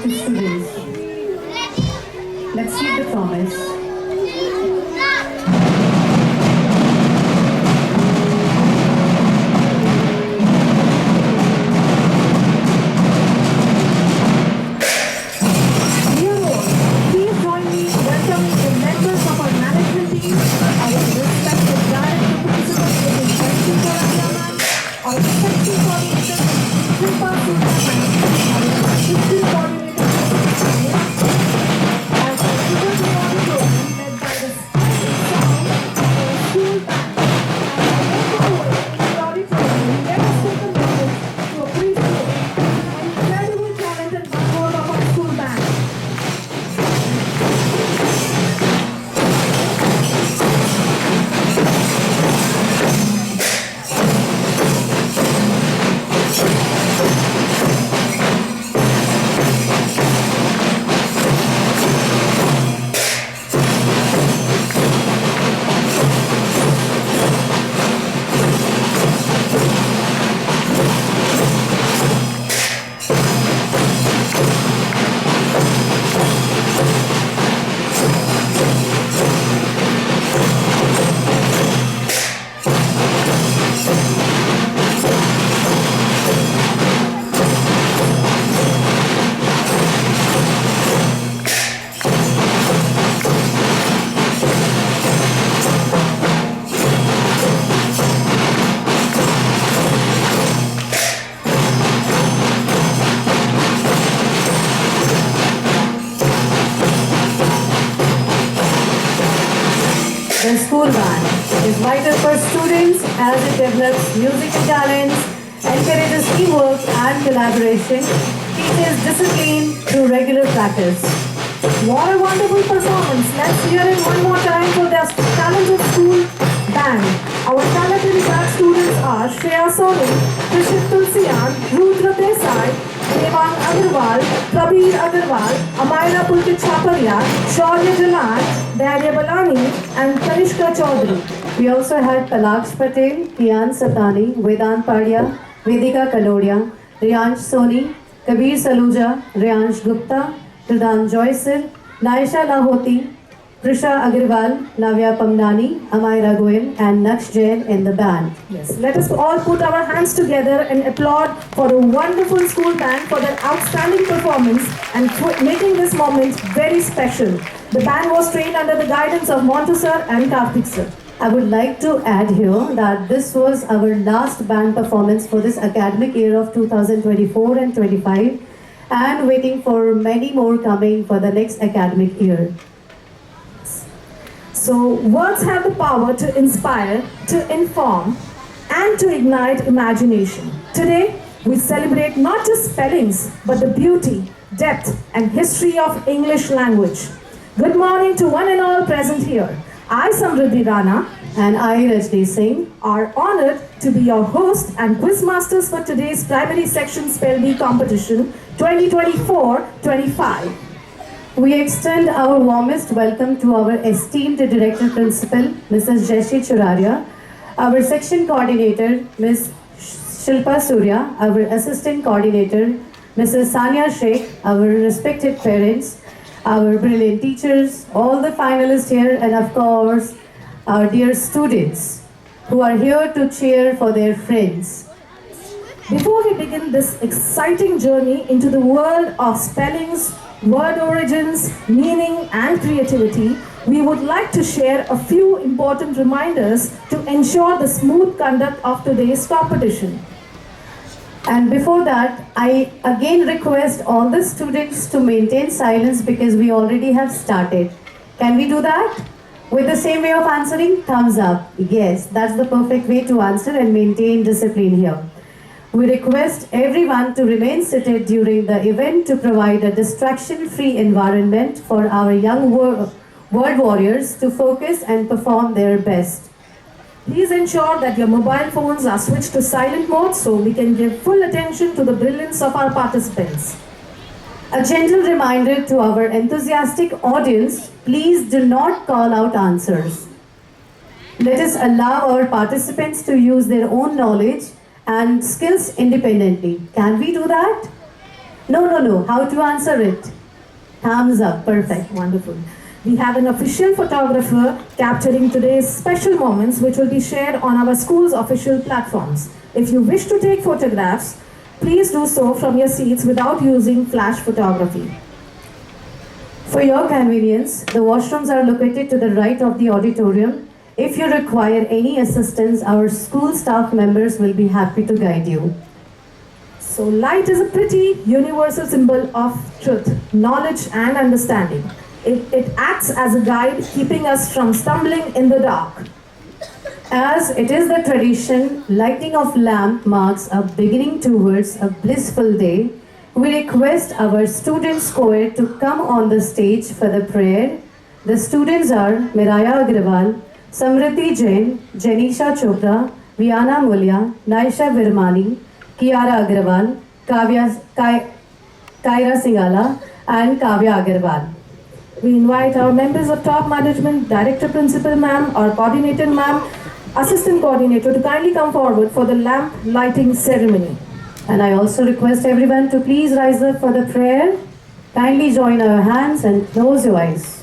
to students. Let's keep the promise. Dear all, please join me in welcoming the members of our management team, our respected director principal, Mrs. Shanti Koradiyaman, our section coordinator, Mrs. Shilpa Suryaman, our assistant coordinator, Mrs. Tanya, as our super auditorium led by the splendid sound of our school band. As I walk away in the auditorium, let us take a moment to appreciate the incredible talent and support of our school band. The school band is vital for students as it develops musical talents, encourages teamwork and collaboration, teaches discipline through regular practice. What a wonderful performance! Let's hear it one more time for their talented school band. Our talented band students are Shreya Soni, Krishit Tulsiyan, Rudra Desai, Devang Agarwal, Prabir Agarwal, Amaira Pulkit Chaparia, Shaurya Jalan, Darya Balani, and Kanishka Chaudhary. We also had Palaksh Patel, Kian Satani, Vedant Padia, Vedika Kalodia, Riyansh Soni, Kabir Saluja, Riyansh Gupta, Pradhan Joysir, Naisha Lahoti, Prisha Agarwal, Navya Pamnani, Amaira Goyal, and Naksh Jain in the band. Yes, let us all put our hands together and applaud for the wonderful school band for their outstanding performance and making this moment very special. The band was trained under the guidance of Montu sir and Karthik sir. I would like to add here that this was our last band performance for this academic year of 2024 and 25, and waiting for many more coming for the next academic year. So, words have the power to inspire, to inform, and to ignite imagination. Today, we celebrate not just spellings, but the beauty, depth, and history of English language. Good morning to one and all present here. I, Samriddhi Rana, and I, Rajni Singh, are honored to be your host and quiz masters for today's primary section Spell Bee competition 2024-25. We extend our warmest welcome to our esteemed Director Principal, Mrs. Jashi Churaria, our Section Coordinator, Ms. Shilpa Surya, our Assistant Coordinator, Mrs. Sania Sheikh, our respected parents, our brilliant teachers, all the finalists here, and of course, our dear students who are here to cheer for their friends. Before we begin this exciting journey into the world of spellings, word origins, meaning, and creativity, we would like to share a few important reminders to ensure the smooth conduct of today's competition. And before that, I again request all the students to maintain silence because we already have started. Can we do that? With the same way of answering, thumbs up. Yes, that's the perfect way to answer and maintain discipline here. We request everyone to remain seated during the event to provide a distraction-free environment for our young word warriors to focus and perform their best. Please ensure that your mobile phones are switched to silent mode so we can give full attention to the brilliance of our participants. A gentle reminder to our enthusiastic audience, please do not call out answers. Let us allow our participants to use their own knowledge and skills independently. Can we do that? No. How to answer it? Thumbs up. Perfect. Wonderful. We have an official photographer capturing today's special moments, which will be shared on our school's official platforms. If you wish to take photographs, please do so from your seats without using flash photography. For your convenience, the washrooms are located to the right of the auditorium. If you require any assistance, our school staff members will be happy to guide you. So, light is a pretty universal symbol of truth, knowledge, and understanding. It acts as a guide, keeping us from stumbling in the dark. As it is the tradition, lighting of lamp marks a beginning towards a blissful day. We request our students choir to come on the stage for the prayer. The students are Miraya Agrawal, Samriti Jain, Janisha Chopra, Viana Mulya, Naisha Virmani, Kiara Agrawal, Kaira Singala, and Kavya Agrawal. We invite our members of top management, director principal ma'am or coordinator ma'am, assistant coordinator to kindly come forward for the lamp lighting ceremony. And I also request everyone to please rise up for the prayer. Kindly join our hands and close your eyes.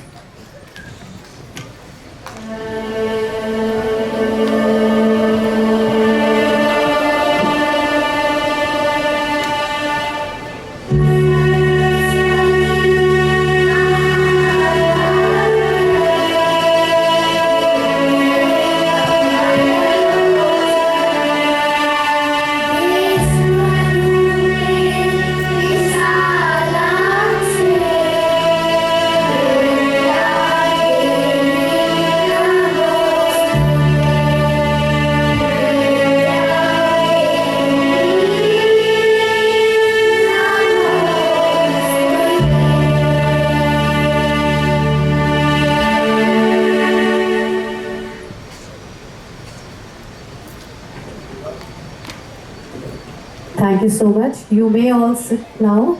Thank you so much. You may all sit now.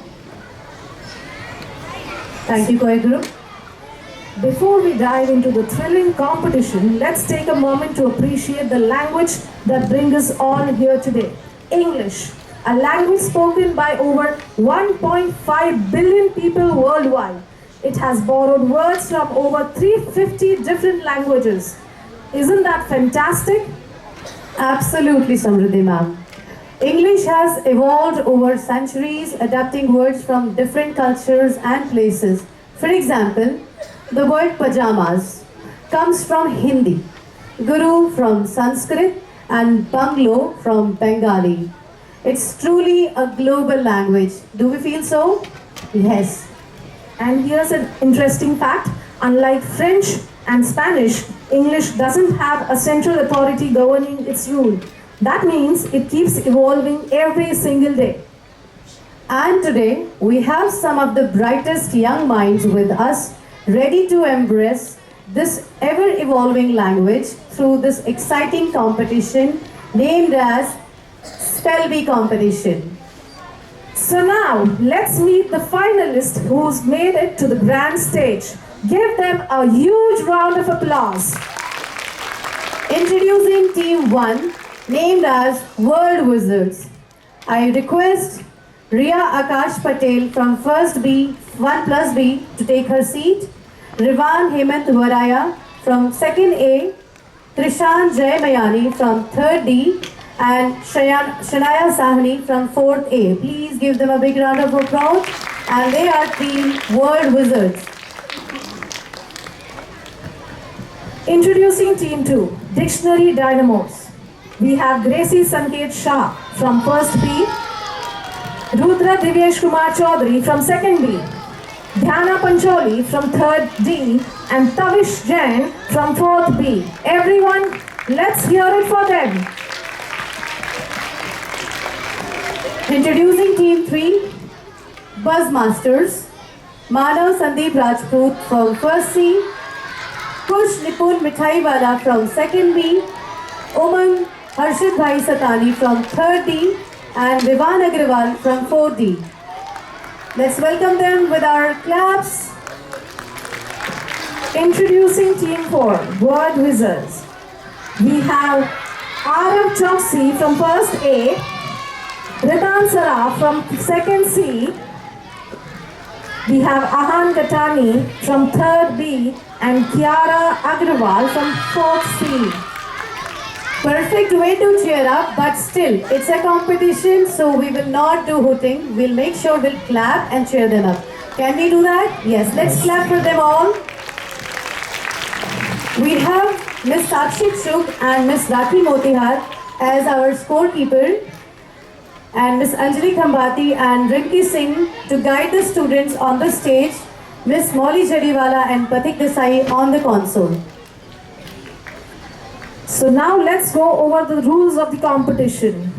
Thank you, choir group. Before we dive into the thrilling competition, let's take a moment to appreciate the language that brings us all here today. English, a language spoken by over 1.5 billion people worldwide. It has borrowed words from over 350 different languages. Isn't that fantastic? Absolutely, Samriddhi ma'am. English has evolved over centuries, adapting words from different cultures and places. For example, the word pajamas comes from Hindi, guru from Sanskrit, and bungalow from Bengali. It's truly a global language. Do we feel so? Yes. And here's an interesting fact. Unlike French and Spanish, English doesn't have a central authority governing its rule. That means it keeps evolving every single day. And today, we have some of the brightest young minds with us, ready to embrace this ever-evolving language through this exciting competition named as Spell Bee Competition. So now, let's meet the finalists who's made it to the grand stage. Give them a huge round of applause. Introducing Team 1, named as World Wizards. I request Riya Akash Patel from 1st B, 1 plus B to take her seat. Rivan Hemant Varaya from 2nd A. Trishan Jay Mayani from 3rd D. And Shanaya Sahni from 4th A. Please give them a big round of applause. And they are Team World Wizards. Introducing Team 2, Dictionary Dynamos. We have Gracie Sanket Shah from 1st B, Rudra Divyesh Kumar Chaudhary from 2nd B, Dhyana Pancholi from 3rd D, and Tavish Jain from 4th B. Everyone, let's hear it for them. Introducing Team 3, Buzzmasters. Manav Sandeep Rajput from 1st C, Kush Nipun Mithaiwala from 2nd B, Umang Harshit Bhai Satani from 3rd D, and Vivan Agrawal from 4th D. Let's welcome them with our claps. Introducing Team 4, Word Wizards. We have Arav Choksi from 1st A, Ritan Saraf from 2nd C, We have Ahan Gatani from 3rd B and Kiara Agrawal from 4th C. Perfect way to cheer up, but still, it's a competition, so we will not do hooting. We'll make sure we'll clap and cheer them up. Can we do that? Yes, let's clap for them all. We have Miss Sakshi Chugh and Miss Rakhi Motihar as our scorekeeper, and Miss Anjali Khambati and Rinki Singh to guide the students on the stage, Miss Molly Jadiwala and Pathik Desai on the console. So now let's go over the rules of the competition.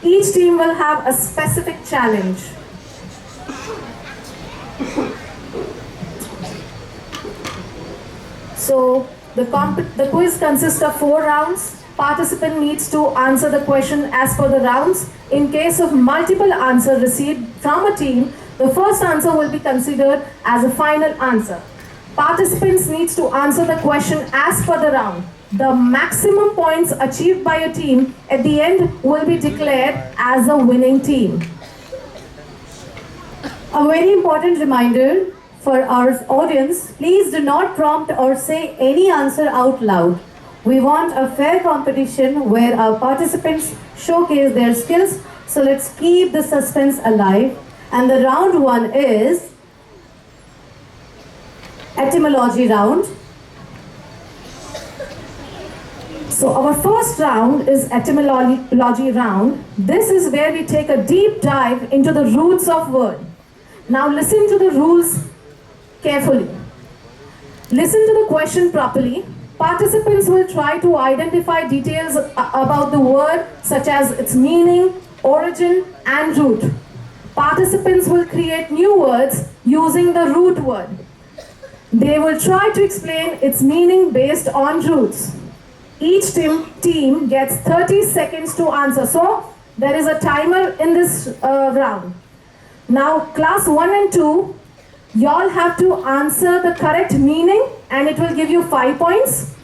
Each team will have a specific challenge. So the quiz consists of 4 rounds. Participant needs to answer the question as per the rounds. In case of multiple answers received from a team, the first answer will be considered as a final answer. Participants needs to answer the question as per the round. The maximum points achieved by a team at the end will be declared as a winning team. A very important reminder for our audience, please do not prompt or say any answer out loud. We want a fair competition where our participants showcase their skills, so let's keep the suspense alive. And the round 1 is etymology round. So our first round is etymology round. This is where we take a deep dive into the roots of word. Now listen to the rules carefully. Listen to the question properly. Participants will try to identify details about the word such as its meaning, origin and root. Participants will create new words using the root word. They will try to explain its meaning based on roots. Each team gets 30 seconds to answer. So there is a timer in this round. Now class 1 and 2, y'all have to answer the correct meaning and it will give you 5 points.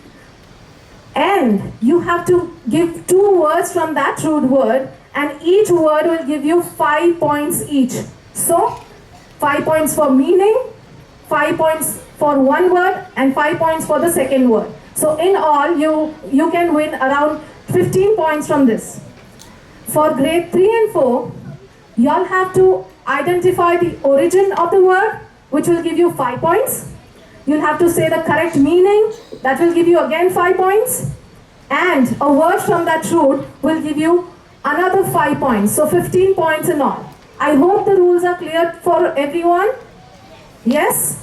And you have to give 2 words from that root word and each word will give you 5 points each. So 5 points for meaning, 5 points for one word and 5 points for the second word. So in all, you can win around 15 points from this. For grade 3 and 4, y'all have to identify the origin of the word, which will give you 5 points. You'll have to say the correct meaning, that will give you again 5 points. And a word from that root will give you another 5 points. So 15 points in all. I hope the rules are clear for everyone. Yes?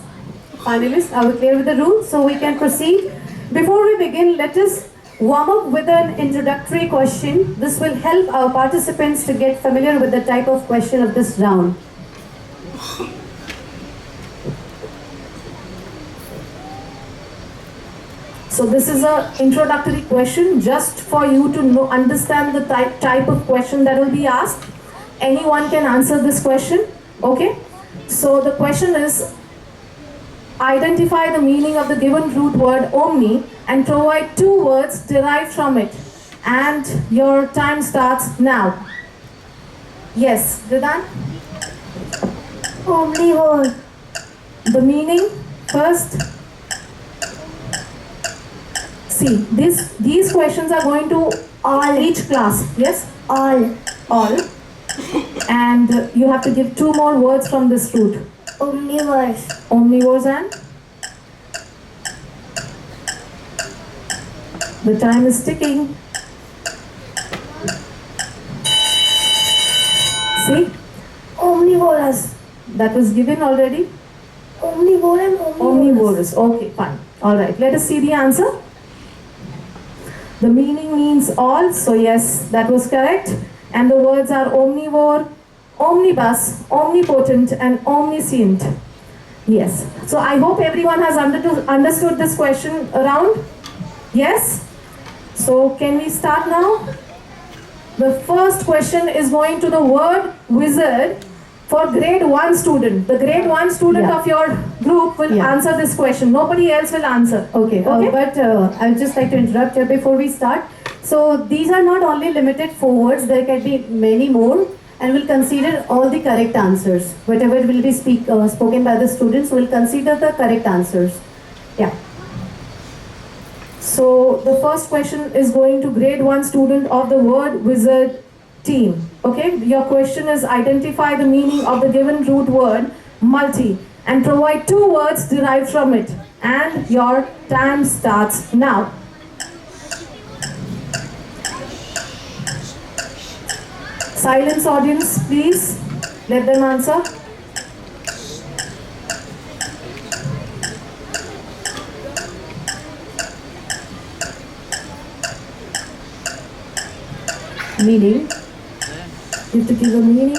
Finalists, are we clear with the rules? So we can proceed. Before we begin, let us warm up with an introductory question. This will help our participants to get familiar with the type of question of this round. So this is an introductory question just for you to understand the type of question that will be asked. Anyone can answer this question, okay? So the question is, identify the meaning of the given root word omni and provide 2 words derived from it. And your time starts now. Yes, Ridan? Omnivore. The meaning first. See, these questions are going to all each class. Yes? All. All. And you have to give 2 more words from this root. Omnivores. Omnivores and? The time is ticking. See? Omnivorous. That was given already. Omnivore and omnivorous. Omnivorous. Okay, fine. Alright, let us see the answer. The meaning means all, so yes, that was correct. And the words are omnivore, omnibus, omnipotent and omniscient. Yes. So I hope everyone has understood this question around. Yes? So can we start now? The first question is going to the word wizard for grade 1 student. The grade 1 student of your group will answer this question. Nobody else will answer. Okay, but I would just like to interrupt here before we start. So these are not only limited 4 words, there can be many more. and we'll consider all the correct answers. Whatever will be spoken by the students, we'll consider the correct answers. Yeah. So the first question is going to grade 1 student of the word wizard team. Okay, your question is identify the meaning of the given root word multi and provide 2 words derived from it. And your time starts now. Silence audience, please. Let them answer. Meaning, You have to give a meaning.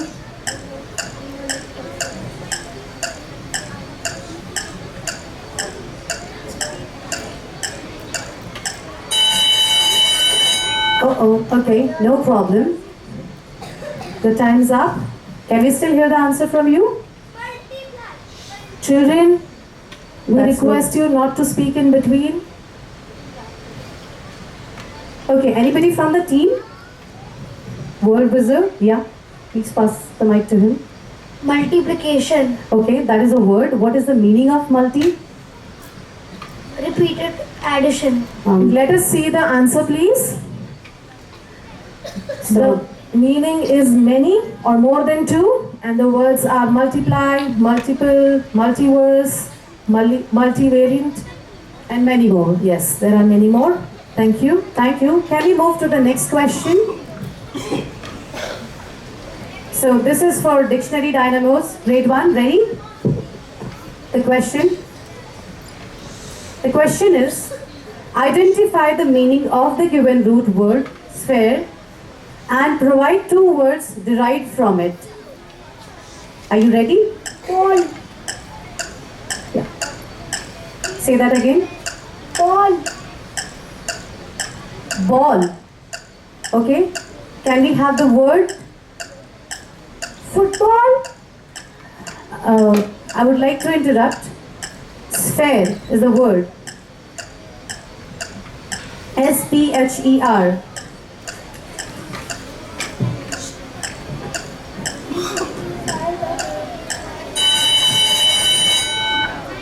okay, no problem. The time's up. Can we still hear the answer from you? Children, we That's request you not to speak in between. Okay, anybody from the team? Word wizard? Yeah. Please pass the mic to him. Multiplication. Okay, that is a word. What is the meaning of multi? Repeated addition. Let us see the answer, please. So, The meaning is many or more than 2, and the words are multiply, multiple, multiverse, multivariant. and many more. Yes, there are many more. Thank you. Thank you. Can we move to the next question? So this is for Dictionary Dynamos, grade 1. Ready? The question is, identify the meaning of the given root word sphere and provide 2 words derived from it. Are you ready? Ball. Say that again. Ball. Ball. Okay. Can we have the word Football. I would like to interrupt. Sphere is the word. S-P-H-E-R.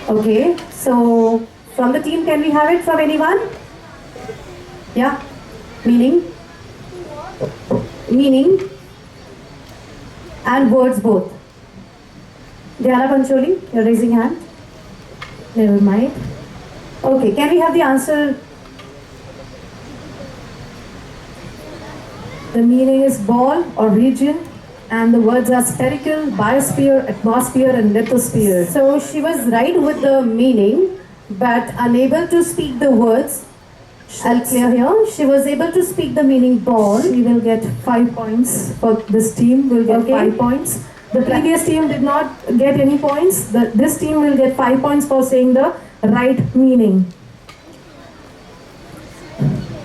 Okay, so from the team, can we have it from anyone? Yeah, meaning and words both. Diana Pancholi, you're raising hand. Never mind. Okay, can we have the answer? The meaning is ball or region, and the words are spherical, biosphere, atmosphere, and lithosphere. So she was right with the meaning, but unable to speak the words. I'll clear here. She was able to speak the meaning ball. We will get 5 points for this team. Will get Okay. 5 points. The previous team did not get any points. This team will get 5 points for saying the right meaning.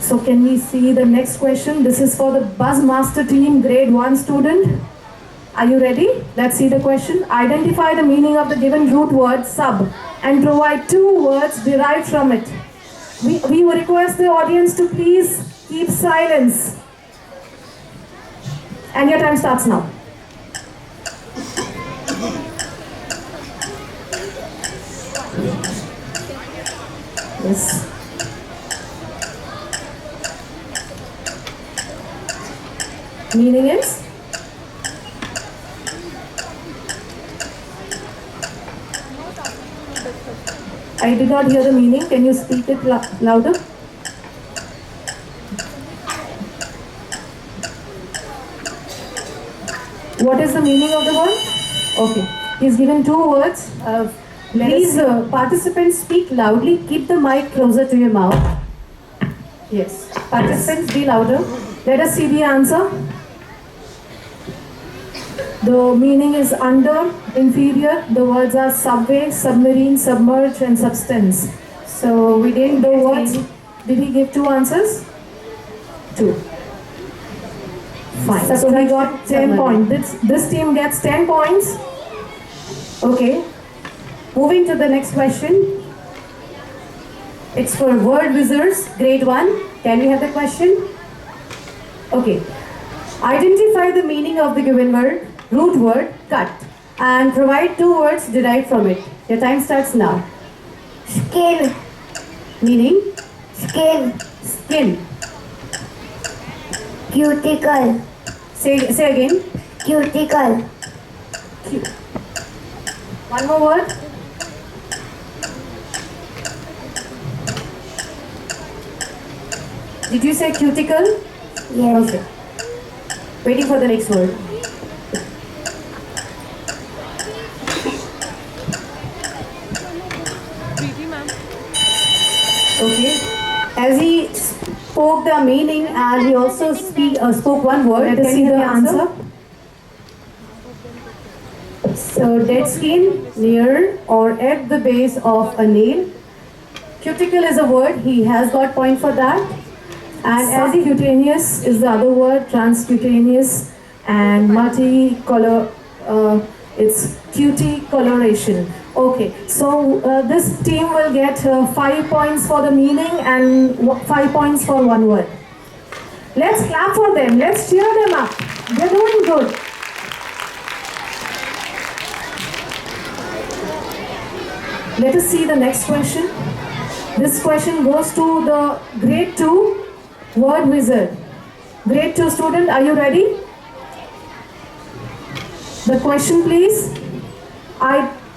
So can we see the next question? This is for the Buzzmaster team, grade 1 student. Are you ready? Let's see the question. Identify the meaning of the given root word sub and provide 2 words derived from it. We would request the audience to please keep silence. And your time starts now. Yes. Meaning is? I did not hear the meaning. Can you speak it louder? What is the meaning of the word? Okay. He's given 2 words. Please, participants, speak loudly. Keep the mic closer to your mouth. Yes. Participants, be louder. Let us see the answer. The meaning is under, inferior. The words are subway, submarine, submerge, and substance. So we didn't The get words. any- Did he give 2 answers? 2. Fine. So we Subtraction, got 10 submarine. points. This team gets 10 points. Okay. Moving to the next question. It's for word wizards, grade 1. Can we have the question? Okay. Identify the meaning of the given word, root word, cut, and provide two words derived from it. Your time starts now. Skin. Meaning, Skin. skin. Cuticle. Say again. Cuticle. One more word. Did you say cuticle? Yes. Okay. Waiting for the next word. Okay. As he spoke the meaning and he also spoke one word. Let us Can see you the hear answer. So dead skin, near or at the base of a nail. Cuticle is a word. He has got point for that. And as he Subcutaneous is the other word, transcutaneous, and multicolor, it's cuticoloration. Okay, so this team will get 5 points for the meaning and 5 points for one word. Let's clap for them, let's cheer them up. They're doing good. Let us see the next question. This question goes to the grade 2 word wizard. Grade 2 student, are you ready? The question please.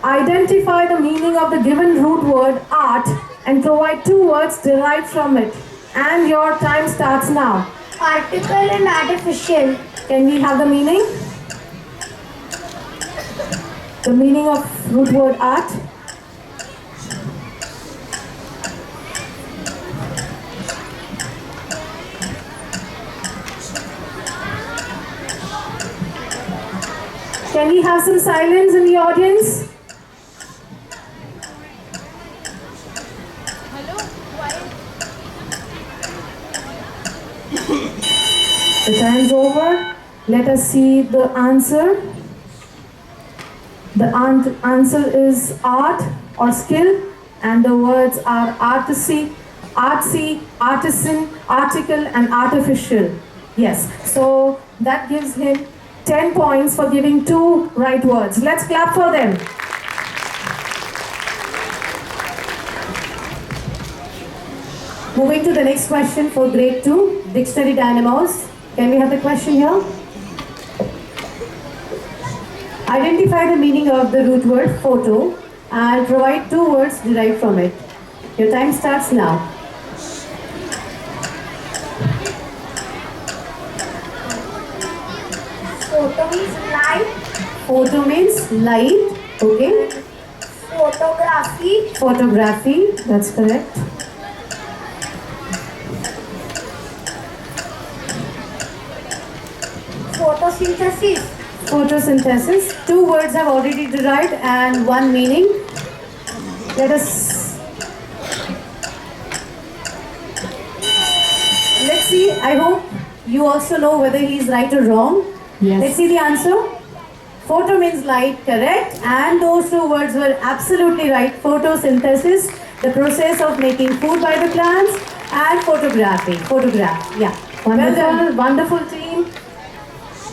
Identify the meaning of the given root word art and provide two words derived from it. And your time starts now. Article and artificial. Can we have the meaning? The meaning of root word art. Can we have some silence in the audience? The time's over. Let us see the answer. The answer is art or skill, and the words are artsy, artisan, article, and artificial. Yes, so that gives him 10 points for giving two right words. Let's clap for them. Moving to the next question for grade 2, dictionary dynamos. Can we have the question here? Identify the meaning of the root word photo and provide two words derived from it. Your time starts now. Photo means light. Photo means light. Okay. Photography. Photography. That's correct. Photosynthesis. Photosynthesis. Two words have already derived and one meaning. Let's see. I hope you also know whether he is right or wrong. Yes. Let's see the answer. Photo means light, correct. And those two words were absolutely right. Photosynthesis, the process of making food by the plants, and photography. Photograph. Yeah. Well done. Wonderful team.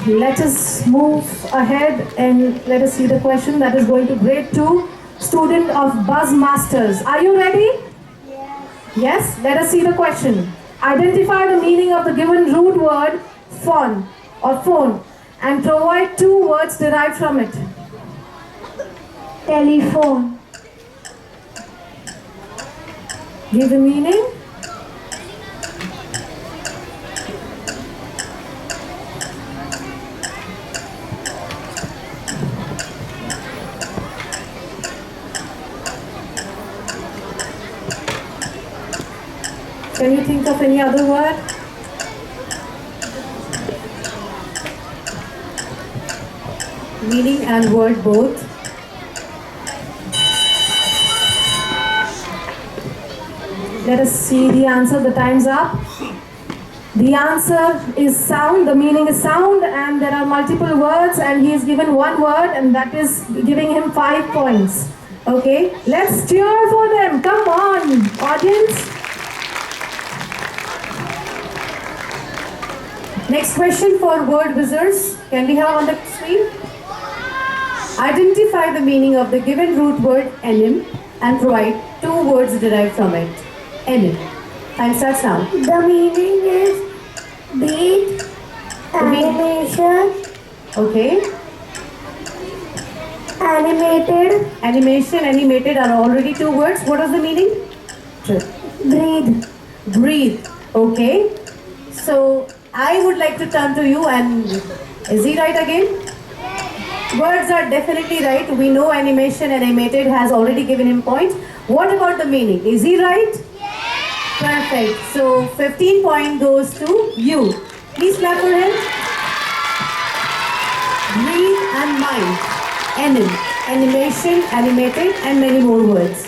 Let us move ahead and let us see the question that is going to grade 2, student of Buzzmasters. Are you ready? Yes. Yes? Let us see the question. Identify the meaning of the given root word phone or phone and provide two words derived from it. Telephone. Give the meaning. Can you think of any other word? Meaning and word both. Let us see the answer. The time's up. The answer is sound. The meaning is sound, and there are multiple words, and he is given one word, and that is giving him 5 points. Okay, let's cheer for them. Come on, audience. Next question for word wizards. Can we have on the screen? Identify the meaning of the given root word enim and provide two words derived from it. Enim. Time starts now. The meaning is beat, animation, Okay. animated, Animation, animated are already two words. What is the meaning? breathe. Breathe. Okay. So I would like to turn to you and is he right again? Words are definitely right. We know animation, animated has already given him points. What about the meaning? Is he right? Yes. Perfect. So 15 point goes to you. Please clap for him. Breathe and mind. Anim. Animation, animated and many more words.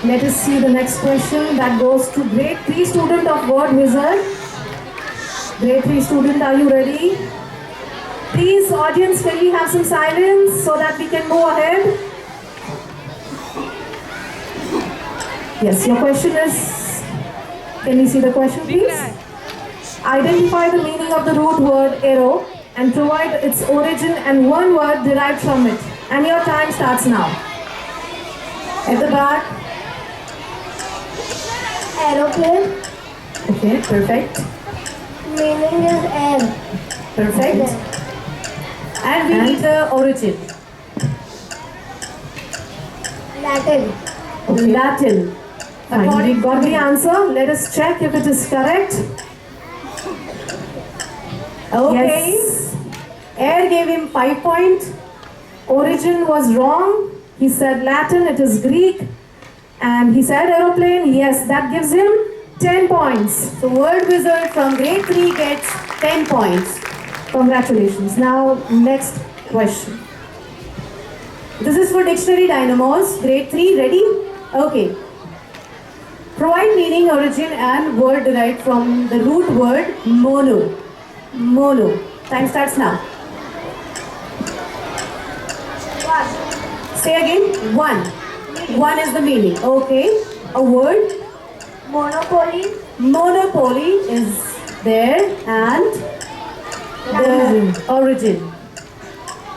Let us see the next question that goes to grade 3 student of Word Wizard. Grade 3 student, are you ready? Please, audience, can we have some silence so that we can move ahead? Yes, your question is, can we see the question please? Identify the meaning of the root word arrow and provide its origin and one word derived from it. And your time starts now. At the back. Aeroplane, Okay, perfect. meaning is air. Perfect. And we need the origin. Latin, Latin. Fine, we got the answer. Let us check if it is correct. Okay. Yes. Air gave him 5 points. Origin was wrong. He said Latin, it is Greek. And he said aeroplane. Yes, that gives him 10 points. So word wizard from grade 3 gets 10 points. Congratulations. Now, next question. This is for dictionary dynamos. Grade 3, ready? Okay. Provide meaning, origin and word derived from the root word mono. Mono. Time starts now. Say again. One. One is the meaning. Okay. A word. monopoly, Monopoly is there and the origin.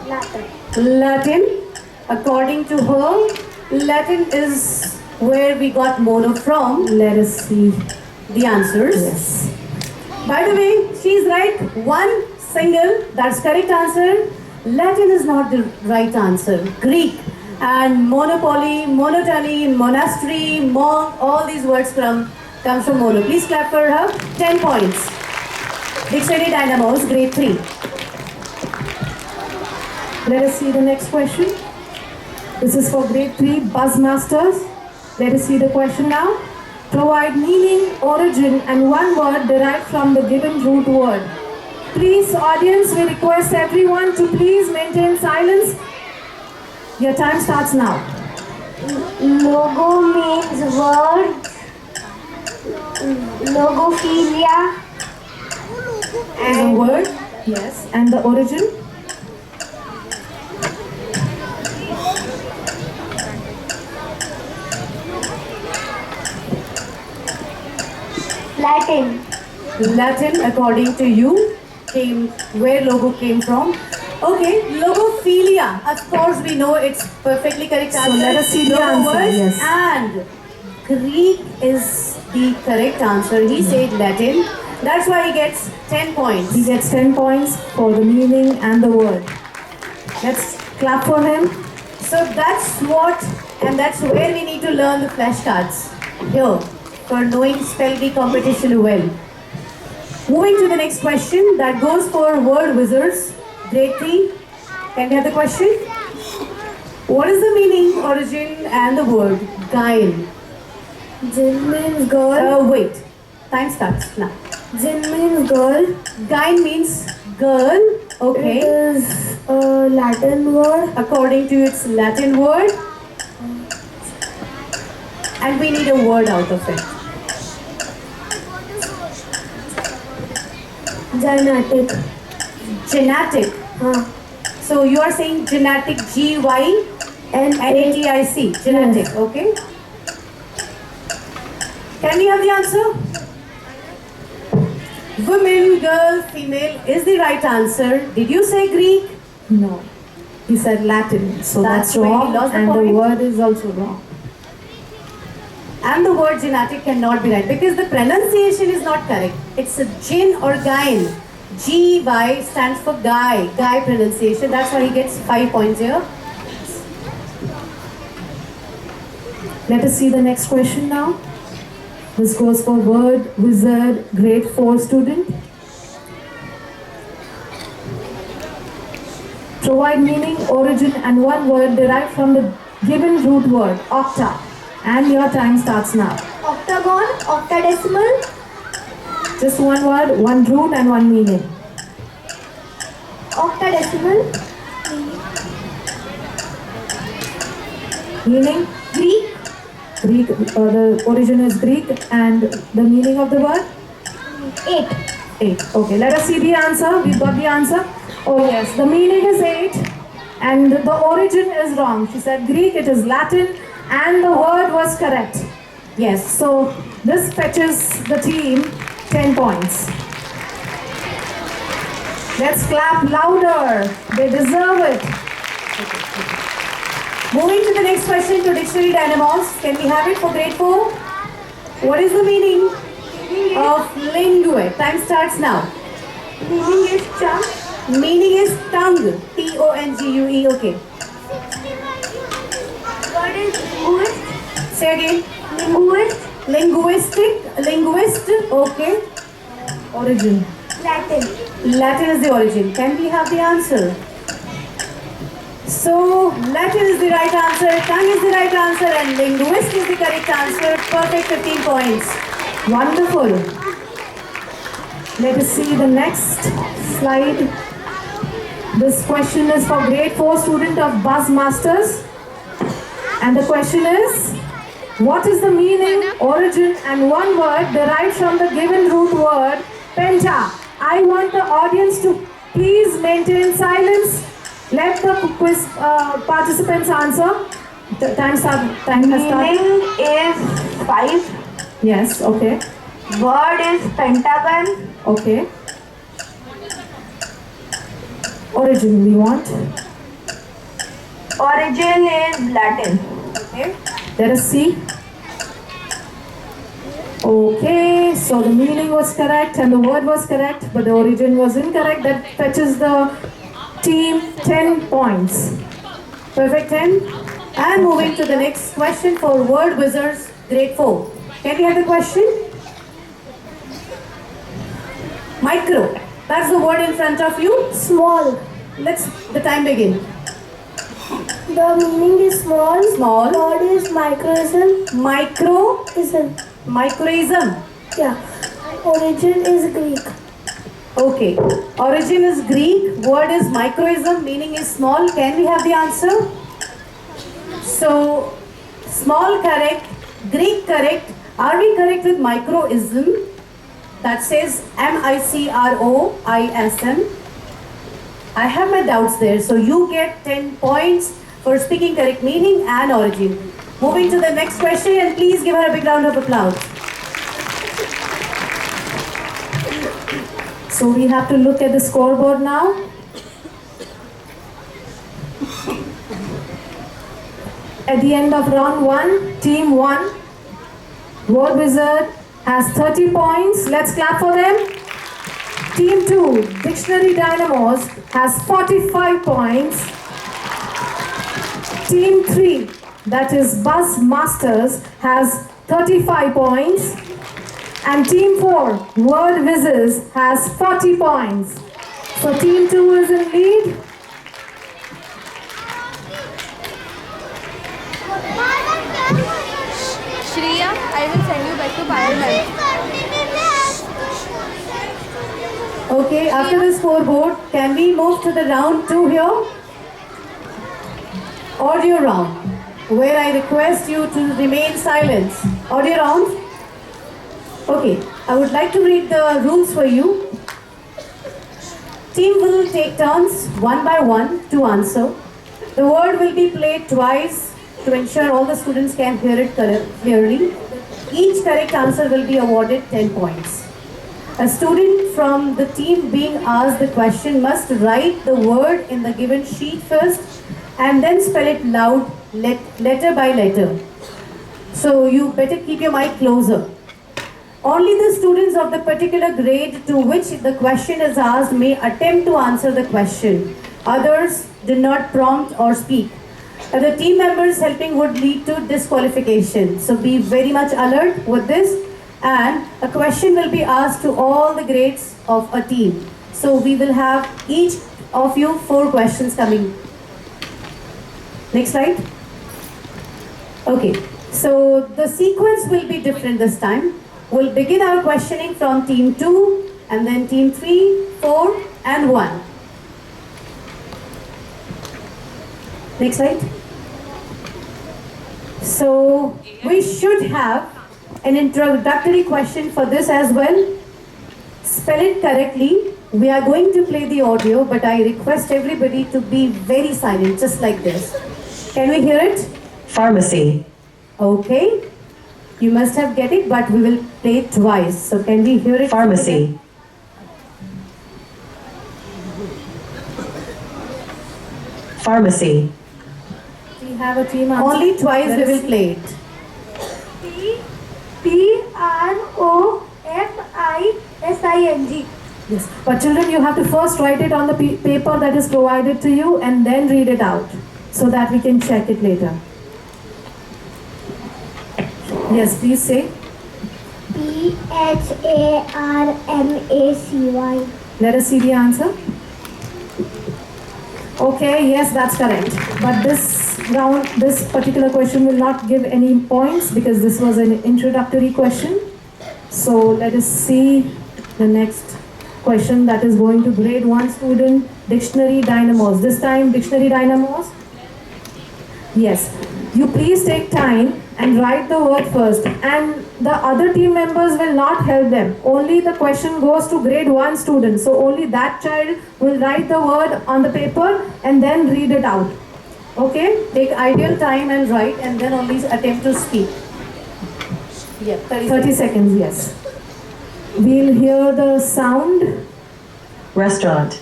Latin, Latin. According to her, Latin is where we got mono from. Let us see. The answers. Yes. By the way, she is right. One single. That's correct answer. Latin is not the right answer. Greek and monopoly, monotony, monastery, monk. All these words come from mono. Please clap for her. 10 points. Dictionary Dynamos, grade 3. Let us see the next question. This is for grade 3 Buzzmasters. Let us see the question now. Provide meaning, origin and one word derived from the given root word. Please, audience, we request everyone to please maintain silence. Your time starts now. logo means word, logophilia, Is a word. Yes. And the origin? Latin, Latin, according to you, came where logo came from. Okay, logophilia. Of course, we know it's perfectly correct So answer. let us see the Logo answer, words yes. And Greek is the correct answer. He said Latin. That's why he gets 10 points. He gets 10 points for the meaning and the word. Let's clap for him. So that's what, and that's where we need to learn the flashcards. Here, for knowing spell bee competition well. Moving to the next question, that goes for word wizards, grade 3. Can we have the question? What is the meaning, origin, and the word guile? Jin means girl, Wait, time starts now. Jin means girl. Guile means girl. It Okay. is a Latin word. According to its Latin word. And we need a word out of it. Genetic. Genetic. So you are saying genetic, G-Y-N-A-T-I-C. Genetic, okay? Can we have the answer? Women, girl, female is the right answer. Did you say Greek? No. He said Latin. So That's that's where he wrong. lost the And the point. word is also wrong. And the word genetic cannot be right because the pronunciation is not correct. It's a gin or gyn. G-Y stands for guy. Guy pronunciation. That's why he gets 5 points here. Let us see the next question now. This goes for word wizard grade 4 student. Provide meaning, origin and one word derived from the given root word octa. And your time starts now. Octagon, octadecimal, Just one word, one root and one meaning. octadecimal, Meaning? Greek, Greek, the origin is Greek and the meaning of the word? 8. 8. Okay, let us see the answer. We've got the answer. Oh yes, the meaning is 8 and the origin is wrong. She said Greek, it is Latin and the word was correct. Yes, so this fetches the team 10 points. Let's clap louder. They deserve it. Moving to the next question to Dictionary Dynamos. Can we have it for grade 4? What is the meaning of linguet? Time starts now. Meaning is chunk, Meaning is tongue. T-O-N-G-U-E. Okay. word is linguist, Say again. linguist, Linguistic. Linguist. Okay. Origin. Latin, Latin is the origin. Can we have the answer? So, Latin is the right answer, tongue is the right answer, and linguist is the correct answer. Perfect 15 points. Wonderful. Let us see the next slide. This question is for grade 4 student of Buzz Masters. And the question is, what is the meaning, origin and one word derived from the given root word penta? I want the audience to please maintain silence. Let the quiz participants answer. The time has started. meaning is 5, Yes, okay. word is pentagon, Okay. Origin we want. origin is Latin. Okay. Let us see. Okay, so the meaning was correct and the word was correct, but the origin was incorrect. That fetches the team 10 points. Perfect 10. And moving to the next question for word wizards, grade 4. Can we have the question? Micro. That's the word in front of you. Small, Let's the time begin. the meaning is small, Small. word is microism, Microism. yeah, origin is Greek, Okay. Origin is Greek. Word is microism. Meaning is small. Can we have the answer? So, small correct. Greek correct. Are we correct with microism? That says M-I-C-R-O-I-S-M. I have my doubts there. So, you get 10 points for speaking correct meaning and origin. Moving to the next question, and please give her a big round of applause. So we have to look at the scoreboard now. At the end of round 1, team 1, Word Wizard has 30 points. Let's clap for them. Team 2, Dictionary Dynamos, has 45 points. Team 3, that is Buzz Masters, has 35 points. And Team 4, Word Wizards, has 40 points. So Team 2 is in lead. Shreya, I will send you back to Payal ma'am. Okay, after the scoreboard, can we move to the round 2 here? Audio round, where I request you to remain silent. Audio round. Okay, I would like to read the rules for you. Team will take turns one by one to answer. The word will be played twice to ensure all the students can hear it clearly. Each correct answer will be awarded 10 points. A student from the team being asked the question must write the word in the given sheet first and then spell it loud, letter by letter. So you better keep your mic closer. Only the students of the particular grade to which the question is asked may attempt to answer the question. Others do not prompt or speak. The team members helping would lead to disqualification. So be very much alert with this. And a question will be asked to all the grades of a team. So we will have each of you 4 questions coming. Next slide. Okay, so the sequence will be different this time. We'll begin our questioning from team 2 and then team 3, 4 and 1. Next slide. So we should have an introductory question for this as well. Spell it correctly. We are going to play the audio, but I request everybody to be very silent, just like this. Can we hear it? Pharmacy. Okay. You must have get it, but we will play it twice. So can we hear it? Pharmacy. Pharmacy. We have a team answer. Only twice we Let us will see. play it. Promsing. Yes, but children, you have to first write it on the paper that is provided to you and then read it out so that we can check it later. Yes, please say. Pharmacy. Let us see the answer. Okay, yes, that's correct. But this round, this particular question will not give any points because this was an introductory question. So let us see the next question that is going to grade 1 student, dictionary dynamos. This time, dictionary dynamos. Yes, you please take time and write the word first, and the other team members will not help them. Only the question goes to grade 1 student, so only that child will write the word on the paper and then read it out. Okay? Take ideal time and write, and then only attempt to speak. Yeah, 30 seconds, yes. We'll hear the sound. Restaurant.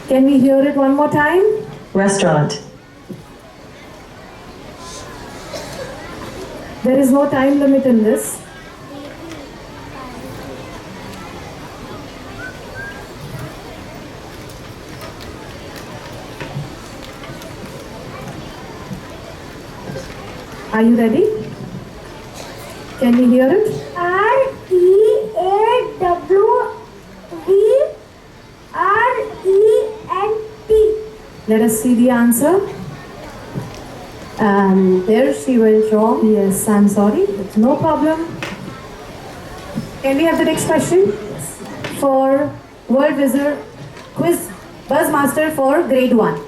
Can we hear it one more time? Restaurant. There is no time limit in this. Are you ready? Can we hear it? Rewrent. Let us see the answer. And there she went wrong. Yes, I'm sorry. It's no problem. Can we have the next question? For World Wizard Quiz Buzzmaster for grade 1.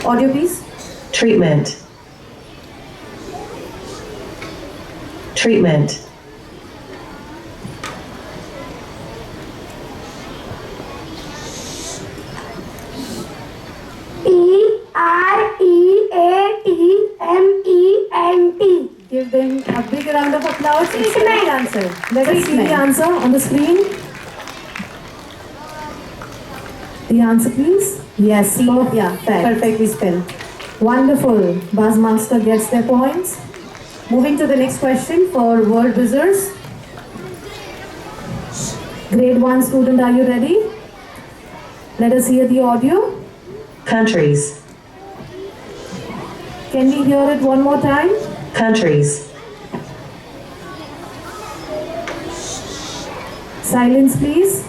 Audio please. Treatment. Treatment. Treatment. Give them a big round of applause. It's the right answer. Let us see the answer on the screen. The answer, please. Yes, see, Perfect. yeah, perfectly spelled. Wonderful. Buzzmaster gets their points. Moving to the next question for World Wizards. Grade 1 student, are you ready? Let us hear the audio. Countries. Can we hear it one more time? Countries. Silence, please.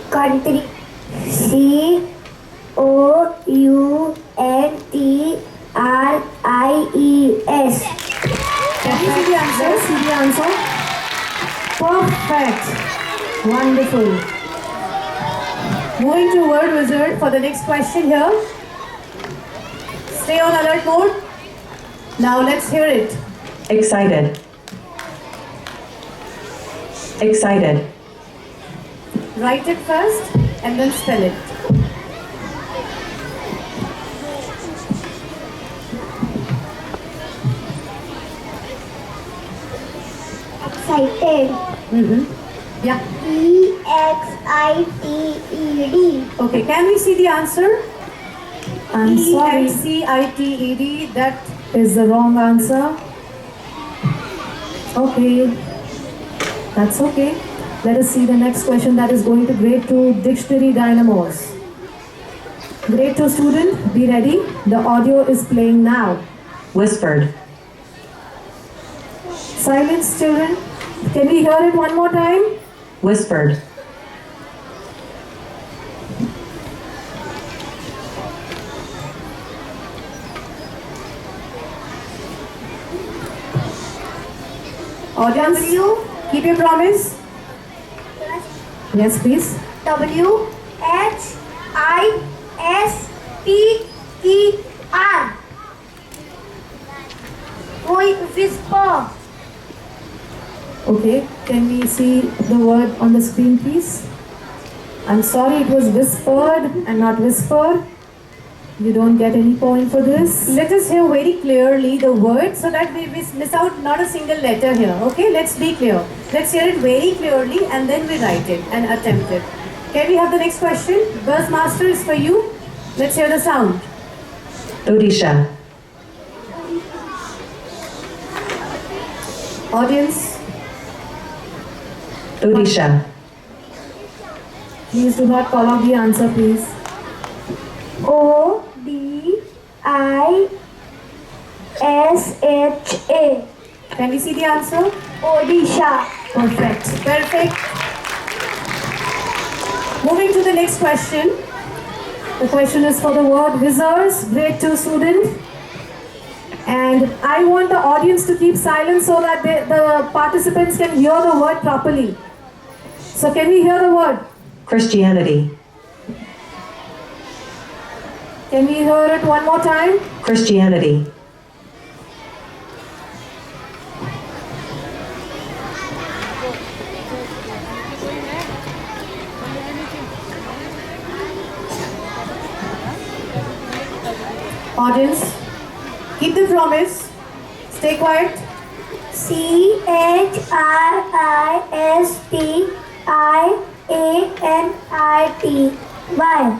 Country. Countries. Can you see the answer? See the answer? Perfect. Wonderful. Moving to Word Wizard for the next question here. Stay on alert mode. Now let's hear it. Excited. Excited. Write it first and then spell it. Excited. Yeah. Excited. Okay, can we see the answer? I'm sorry, Excited. That is the wrong answer. Okay, that's okay. Let us see the next question that is going to grade 2 Dictionary Dynamos. Grade 2 student, be ready. The audio is playing now. Whispered. Silence, children. Can we hear it one more time? Whispered. audience, keep your promise. Yes, please. WHISPER. Whisper. Okay, can we see the word on the screen, please? I'm sorry, it was whispered and not whispered. You don't get any point for this. Let us hear very clearly the word so that we miss out not a single letter here. Okay, let's be clear. Let's hear it very clearly and then we write it and attempt it. Can we have the next question? Buzz Master is for you. Let's hear the sound. Odisha. Audience, Odisha. Please do not call out the answer, please. ODISHA. can we see the answer? Odisha. Perfect. Perfect. Moving to the next question. The question is for the word wizards, grade 2 student. And I want the audience to keep silent so that the participants can hear the word properly. So can we hear the word? Christianity. Can we hear it one more time? Christianity. Audience, keep the promise. Stay quiet. CHRISTIANITY.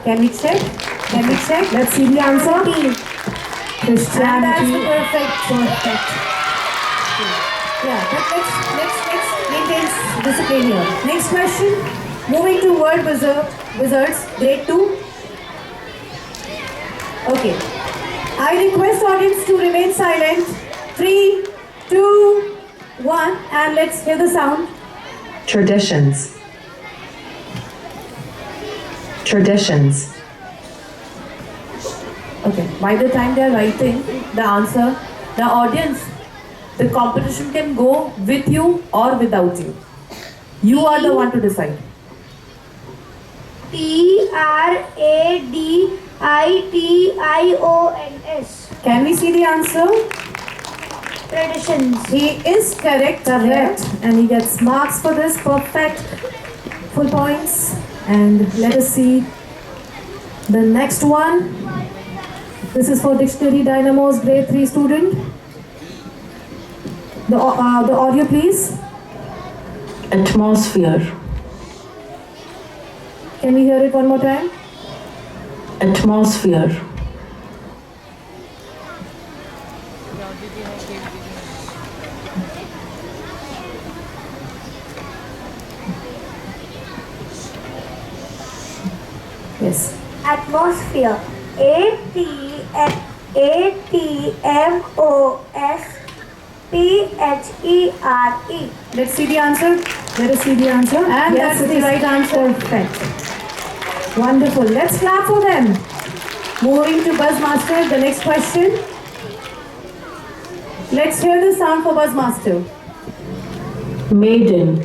Can we check? Can we check? Let's see the answer. And that's Christianity. perfect. Yeah, but let's maintain discipline here. Next question. Moving to word wizards, grade 2. Okay. I request audience to remain silent. 3, 2, 1, and let's hear the sound. Traditions. Traditions. Okay, by the time they are writing the answer, the audience, the competition can go with you or without you. You are the one to decide. TRADITIONS. Can we see the answer? Traditions. He is correct. Correct. And he gets marks for this. Perfect. Full points. And let us see the next one. This is for Dictionary Dynamos grade 3 student. The audio, please. Atmosphere. Can we hear it one more time? Atmosphere. Yes. Atmosphere. ATMOSPHERE. Let's see the answer. Let us see the answer. And yes, that's it the is right answer. Perfect. Wonderful. Let's clap for them. Moving to Buzzmaster, the next question. Let's hear the sound for Buzzmaster. Maiden.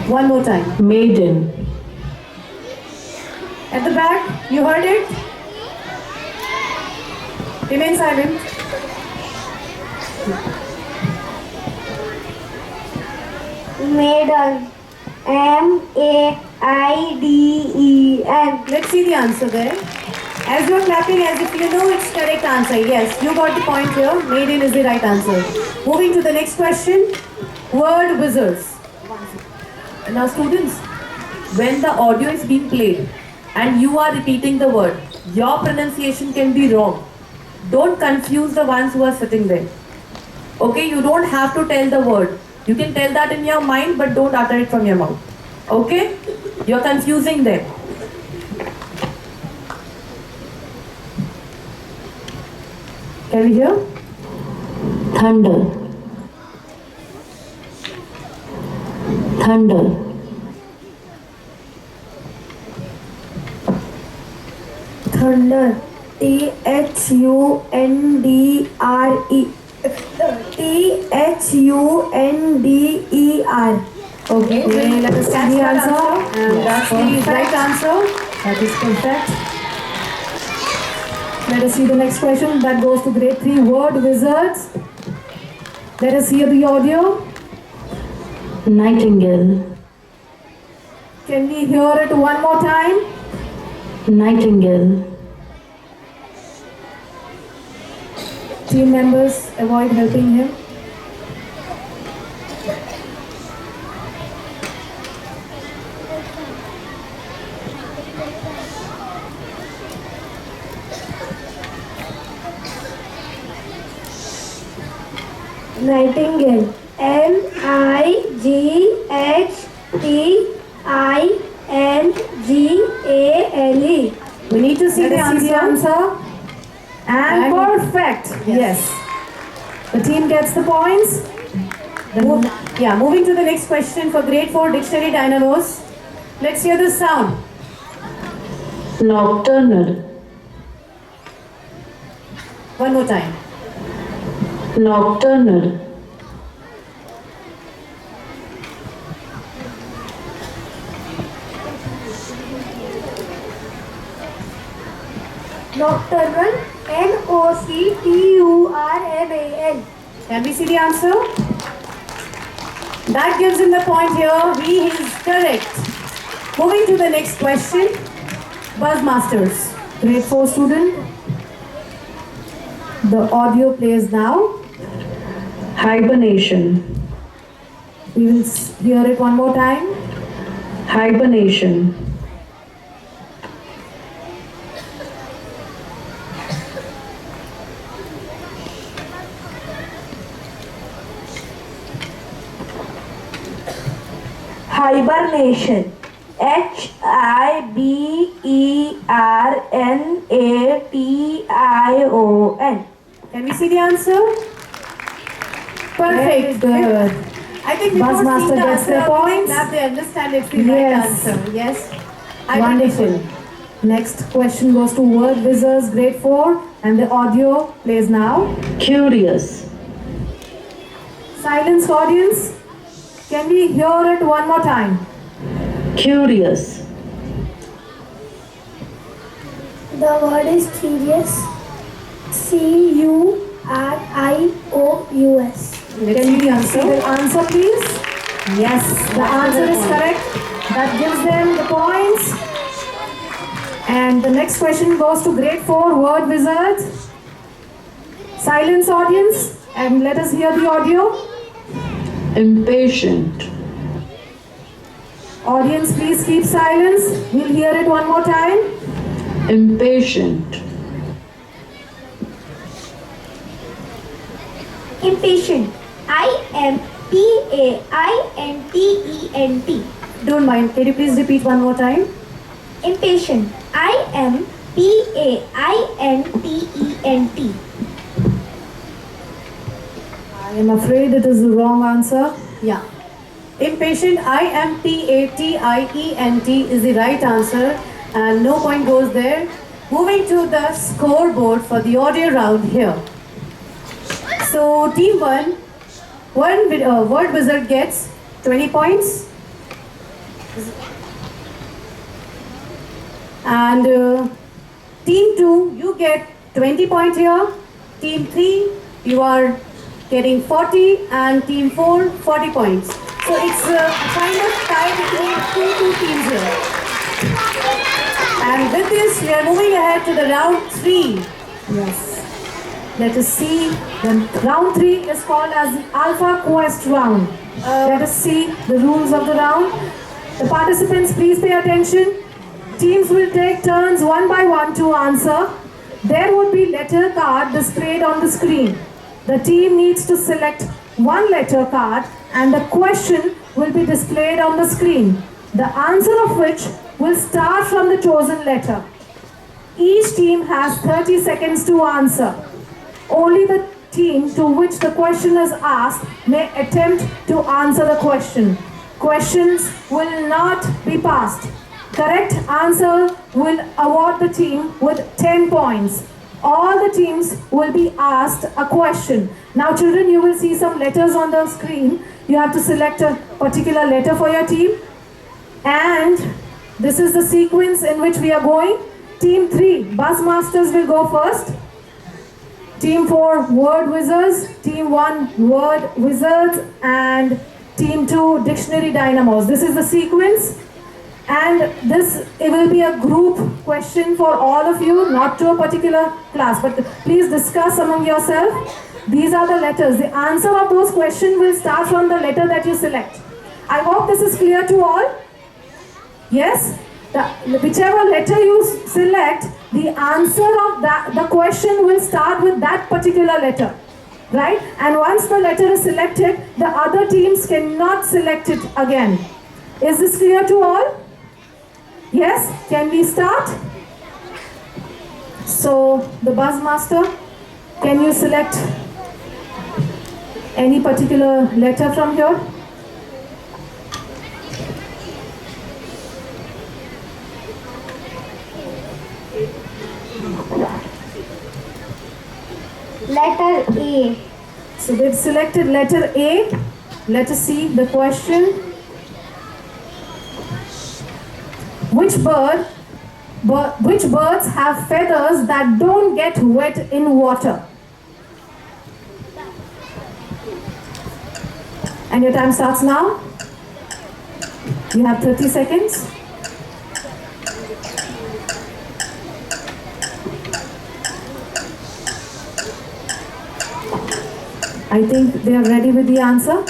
One more time. Maiden. At the back, you heard it? Remain silent. Maiden. M-A-I-D-E-N. Let's see the answer there. As you're clapping as if you know it's correct answer. Yes, you got the point here. Maiden is the right answer. Moving to the next question. Word wizards. Now students, when the audio is being played and you are repeating the word, your pronunciation can be wrong. Don't confuse the ones who are sitting there. Okay, you don't have to tell the word. You can tell that in your mind, but don't utter it from your mouth. Okay? You're confusing them. Can we hear? Thunder. Thunder. Thunder. T-H-U-N-D-R-E. T-H-U-N-D-E-R. Okay, let us catch the answer. And that's the right answer. That is perfect. Let us see the next question. That goes to grade 3 word wizards. Let us hear the audio. Nightingale. Can we hear it one more time? Nightingale. Team members, avoid helping him. Nightingale. N-I-G-H-T-I-N-G-A-L-E. We need to see Let the us see the answer. answer. And perfect. Yes. The team gets the points. Moving to the next question for grade 4 dictionary dynamos. Let's hear the sound. Nocturnal. One more time. Nocturnal. Nocturnal. N-O-C-T-U-R-N-A-L. Can we see the answer? That gives him the point here. He is correct. Moving to the next question. Buzzmasters. Grade 4 student. The audio plays now. Hibernation. We will hear it one more time. Hibernation. Hibernation. H-I-B-E-R-N-A-T-I-O-N. Can we see the answer? Perfect. Good. I think before Buzzmaster seeing the gets answer, their we points. clap, they understand it's the right Yes. answer. Yes. Wonderful. Next question goes to word wizards grade 4 and the audio plays now. Curious. Silence audience. Can we hear it one more time? Curious. The word is curious. C-U-R-I-O-U-S. Can we see the answer please? Yes, the answer is correct. That gives them the points. And the next question goes to grade 4 word wizards. Silence audience and let us hear the audio. Impatient. Audience please keep silence. We'll hear it one more time. Impatient. Impatient. I-M-P-A-I-N-T-E-N-T. Don't mind. Can you please repeat one more time? Impatient. I-M-P-A-I-N-T-E-N-T. I am afraid it is the wrong answer. Yeah. Impatient, I-M-P-A-T-I-E-N-T is the right answer and no point goes there. Moving to the scoreboard for the audio round here. So team 1, word wizard gets 20 points. And team 2, you get 20 points here. Team 3, you are getting 40, and team 4, 40 points. So it's a kind of tie between two teams here. And with this, we are moving ahead to the round 3. Yes. Let us see. Then round 3 is called as the Alpha Quest round. Let us see the rules of the round. The participants, please pay attention. Teams will take turns one by one to answer. There would be letter card displayed on the screen. The team needs to select one letter card and the question will be displayed on the screen, the answer of which will start from the chosen letter. Each team has 30 seconds to answer. Only the team to which the question is asked may attempt to answer the question. Questions will not be passed. Correct answer will award the team with 10 points. All the teams will be asked a question. Now children, you will see some letters on the screen. You have to select a particular letter for your team. And this is the sequence in which we are going. Team 3, Buzzmasters will go first. Team 4, Word Wizards. Team 1, Word Wizards. And Team 2, Dictionary Dynamos. This is the sequence. And it will be a group question for all of you, not to a particular class, but please discuss among yourself. These are the letters. The answer of those questions will start from the letter that you select. I hope this is clear to all. Yes? Whichever letter you select, the answer of the question will start with that particular letter. Right? And once the letter is selected, the other teams cannot select it again. Is this clear to all? Yes? Can we start? So, the Buzzmaster, can you select any particular letter from here? Letter A. So they've selected letter A. Let us see the question. Which birds have feathers that don't get wet in water? And your time starts now. You have 30 seconds. I think they are ready with the answer.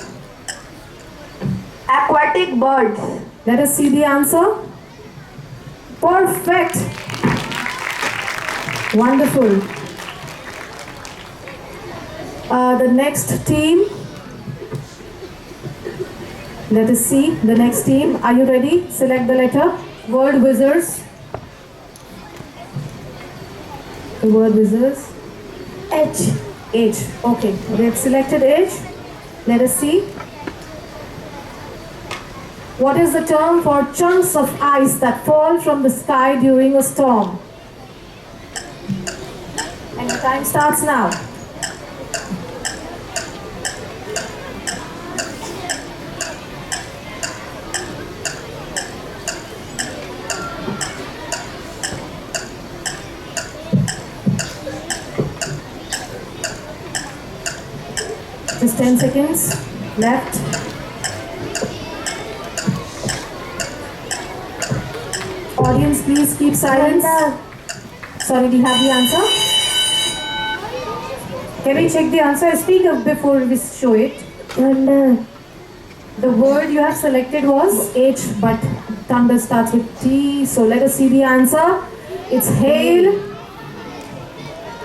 Aquatic birds. Let us see the answer. Perfect. Wonderful. The next team. Let us see the next team. Are you ready? Select the letter. Word Wizards. The word Wizards. H. H. Okay. They have selected H. Let us see. What is the term for chunks of ice that fall from the sky during a storm? And the time starts now. Just 10 seconds left. Audience, please keep silence. Sorry, we have the answer. Can we check the answer? Speak up before we show it. Thunder. The word you have selected was H, but thunder starts with T. So let us see the answer. It's hail.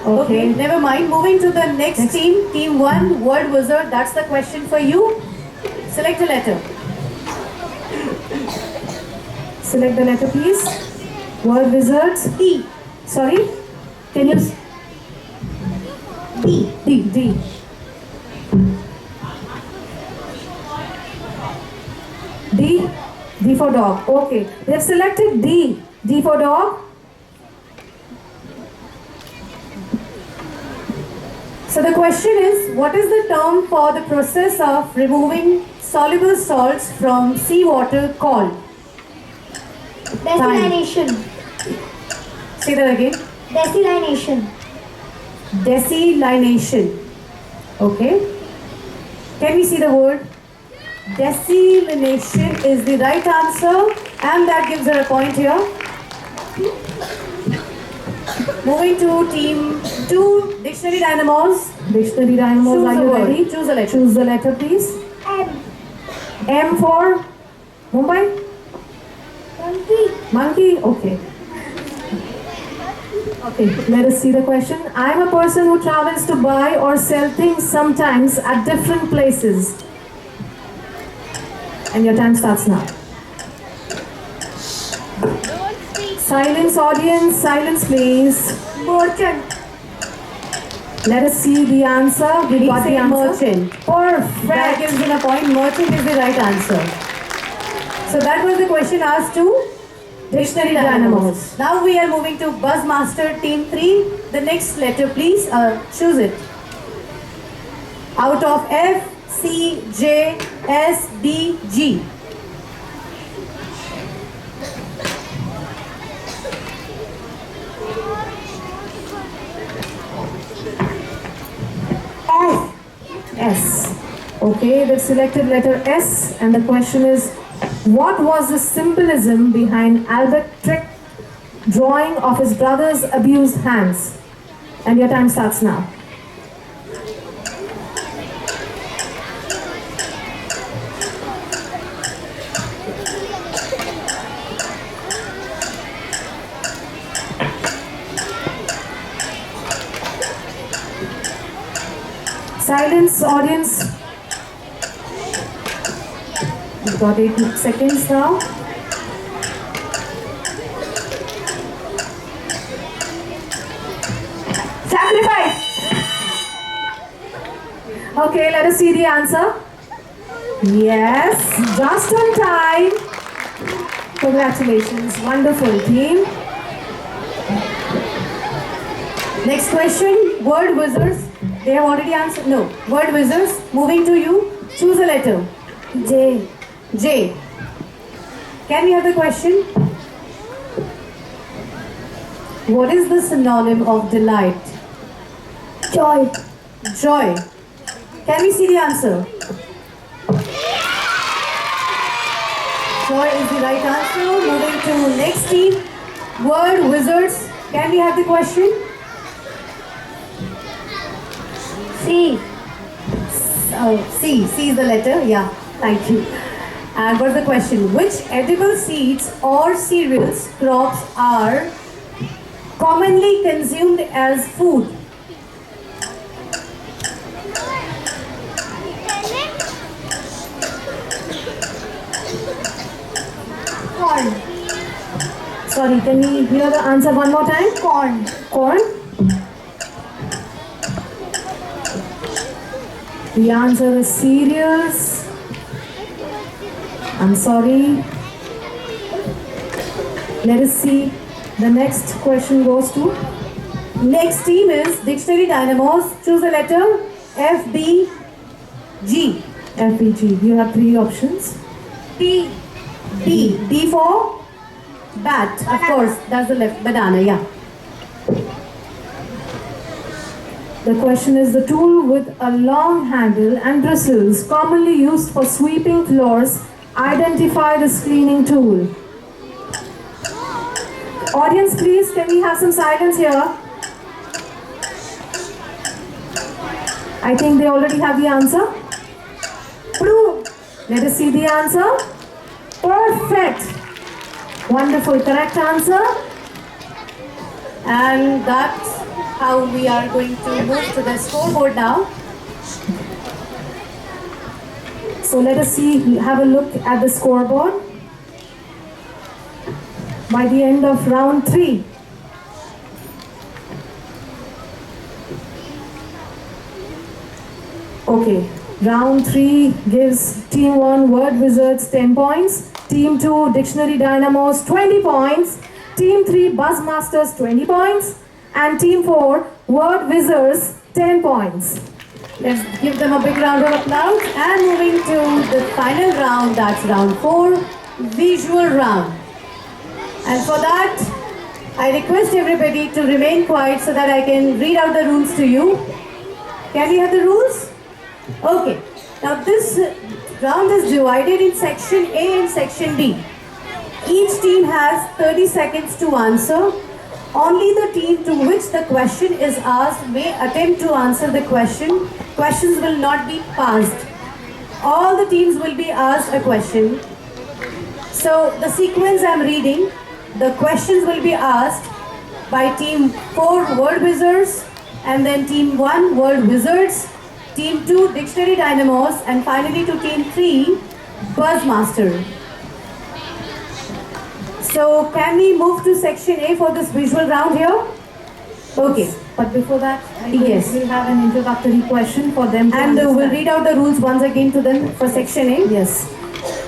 Okay, never mind. Moving to the next team. Team 1, Word Wizard. That's the question for you. Select a letter. Select the letter, please. Word Wizards. D. Sorry? Can you? D. D. D. D for dog. Okay. They've selected D. D for dog. So the question is, what is the term for the process of removing soluble salts from seawater called? Desalination. Say that again. Desalination. Desalination. Okay. Can we see the word? Desalination is the right answer, and that gives her a point here. Moving to team 2, Dictionary Dynamos. Dictionary Dynamos, Choose are a you word. ready? Choose a letter. Choose the letter, please. M. M for Mumbai? Monkey. Monkey? Okay. Okay, let us see the question. I am a person who travels to buy or sell things sometimes at different places. And your time starts now. Silence, audience. Silence, please. Merchant. Let us see the answer. We got the say answer. merchant. That Perfect. gives him a point. Merchant is the right answer. So that was the question asked to Dictionary Dynamos. Now we are moving to Buzzmaster Team 3. The next letter, please. Choose it. Out of F, C, J, S, B, G. S. S. Okay, they've selected letter S, and the question is, what was the symbolism behind Albert Trick drawing of his brother's abused hands? And your time starts now. Silence, audience. We've got 8 seconds now. Sacrifice! Okay, let us see the answer. Yes, just on time. Congratulations, wonderful team. Next question, word wizards. They have already answered. No, word wizards. Moving to you. Choose a letter. J. J. Can we have the question? What is the synonym of delight? Joy. Joy. Can we see the answer? Joy is the right answer. Moving to next team. Word wizards. Can we have the question? C. C. C is the letter. Yeah. Thank you. And what's the question? Which edible seeds or cereals crops are commonly consumed as food? Corn. Sorry, can we hear the answer one more time? Corn. Corn? The answer is cereals. I'm sorry. Let us see. The next question goes to Next team is Dictionary Dynamos. Choose a letter. F, B, G. FBG. You have 3 options. B. B. B for bat. Of course, that's the left. Banana, yeah. The question is the tool with a long handle and bristles commonly used for sweeping floors. Identify this cleaning tool. Audience, please, can we have some silence here? I think they already have the answer. Broom. Let us see the answer. Perfect. Wonderful, correct answer. And that's how we are going to move to the scoreboard now. So let us see, have a look at the scoreboard. By the end of round 3, okay, round 3 gives team 1 Word Wizards 10 points, team 2 Dictionary Dynamos 20 points, team 3 Buzzmasters 20 points, and team 4 Word Wizards 10 points. Let's give them a big round of applause. And moving to the final round, that's round 4, visual round. And for that, I request everybody to remain quiet so that I can read out the rules to you. Can we have the rules? Okay. Now this round is divided in section A and section B. Each team has 30 seconds to answer. Only the team to which the question is asked may attempt to answer the question. Questions will not be passed. All the teams will be asked a question. So the sequence I'm reading, the questions will be asked by team 4 word wizards, and then team 1 word wizards, team 2 dictionary dynamos, and finally to team 3 buzzmaster. So can we move to section A for this visual round here? Okay. But before that, I think Yes. we'll have an introductory question for them to And we'll understand. read out the rules once again to them for section A. Yes.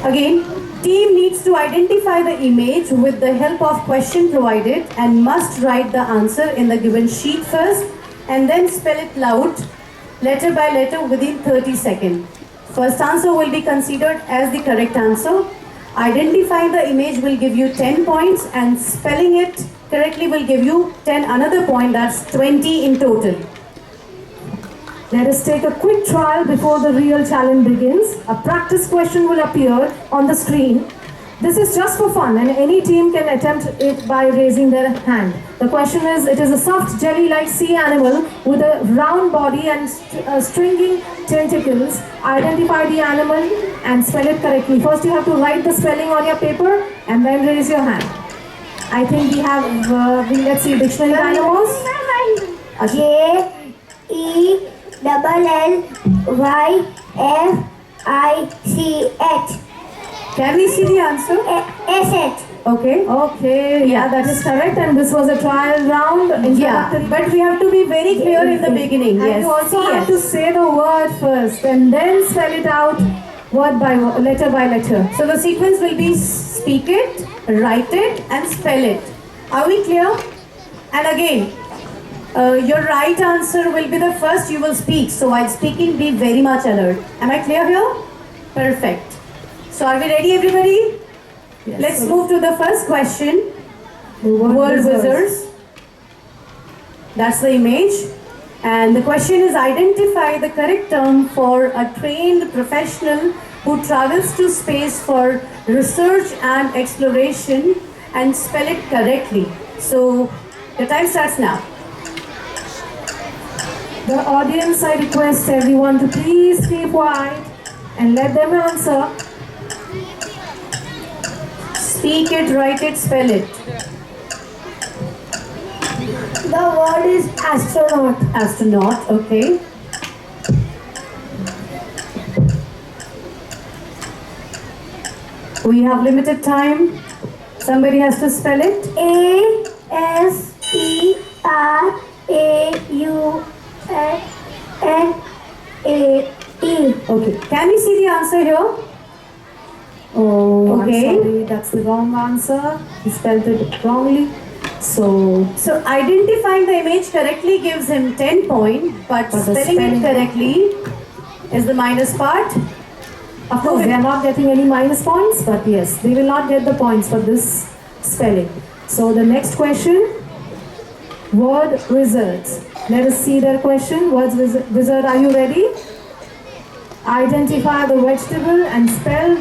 Again, team needs to identify the image with the help of question provided and must write the answer in the given sheet first and then spell it loud, letter by letter within 30 seconds. First answer will be considered as the correct answer. Identifying the image will give you 10 points and spelling it correctly will give you 10 another point, that's 20 in total. Let us take a quick trial before the real challenge begins. A practice question will appear on the screen. This is just for fun and any team can attempt it by raising their hand. The question is, it is a soft jelly-like sea animal with a round body and stringing tentacles. Identify the animal and spell it correctly. First you have to write the spelling on your paper and then raise your hand. I think we have, let's see, dictionary dynamos. JELLYFICH. Can we see the answer? S-H. Okay. Okay, yeah, that is correct. And this was a trial round. Yeah, introductory. but we have to be very clear in the beginning. And Yes. you also have Yes. to say the word first and then spell it out word by word, letter by letter. So the sequence will be speak it, write it, and spell it. Are we clear? And again, your right answer will be the first you will speak. So while speaking, be very much alert. Am I clear here? Perfect. So are we ready, everybody? Let's move to the first question. The Word wizards. That's the image. And the question is, identify the correct term for a trained professional who travels to space for research and exploration, and spell it correctly. So the time starts now. The audience, I request everyone to please keep quiet and let them answer. Speak it, write it, spell it. The word is astronaut. Astronaut, okay. We have limited time. Somebody has to spell it. ASTRAUNAUT. Okay. Can we see the answer here? Oh, Okay. I'm sorry, that's the wrong answer. He spelled it wrongly. So, So identifying the image correctly gives him 10 points, but But the spelling it spelling- correctly is the minus part. of course, they are not getting any minus points, but yes, they will not get the points for this spelling. So, the next question, word wizards. Let us see their question. Words wizard, are you ready? Identify the vegetable and spell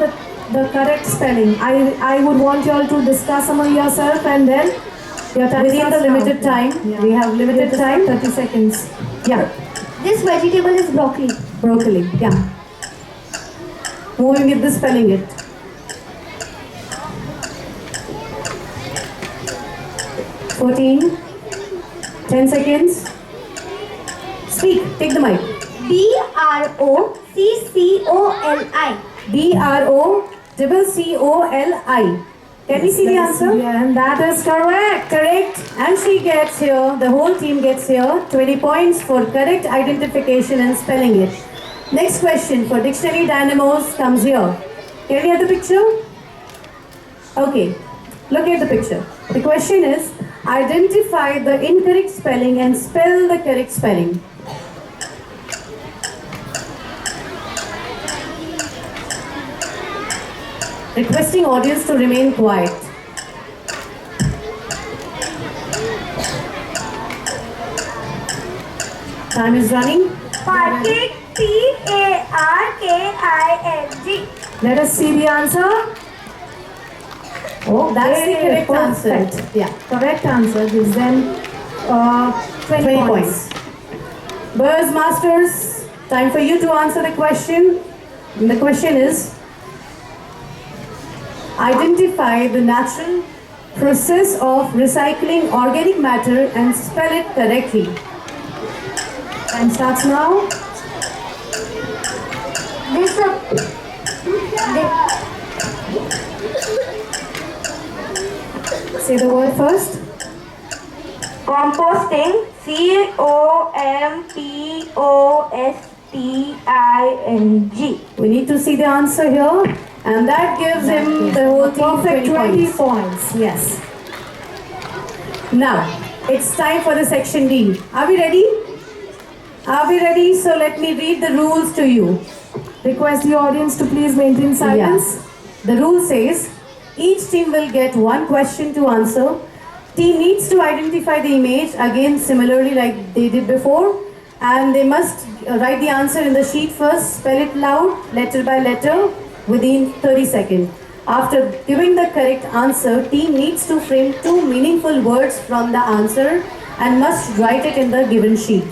the correct spelling. I would want you all to discuss among yourself and then your time Within the starts limited now. time, Yeah. we have limited time. 30 seconds. Yeah, This vegetable is broccoli. broccoli. Yeah. Moving with the spelling it. $14, 10 seconds. Speak, take the mic. BROCCOLI. BROCCOLI. Can we see the answer? Yeah, and that is correct. Correct. And she gets here, the whole team gets here 20 points for correct identification and spelling it. Next question for Dictionary Dynamos comes here. Can we have the picture? Okay. Look at the picture. The question is, identify the incorrect spelling and spell the correct spelling. Requesting audience to remain quiet. Time is running. Parking. Parking. Let us see the answer. Oh, That's the correct answer. Yeah. Correct answer gives them 20 20 points. points. Buzz Masters, time for you to answer the question. And the question is, identify the natural process of recycling organic matter and spell it correctly. Time starts now. This Say the word first. composting. COMPOSTING. We need to see the answer here, and that gives him the whole team Perfect 20 points. Yes. Now, it's time for the section D. Are we ready? Are we ready? So let me read the rules to you. Request the audience to please maintain silence. Yes. The rule says each team will get one question to answer. Team needs to identify the image, again similarly like they did before, and they must write the answer in the sheet first, spell it loud, letter by letter, within 30 seconds. After giving the correct answer, team needs to frame 2 meaningful words from the answer and must write it in the given sheet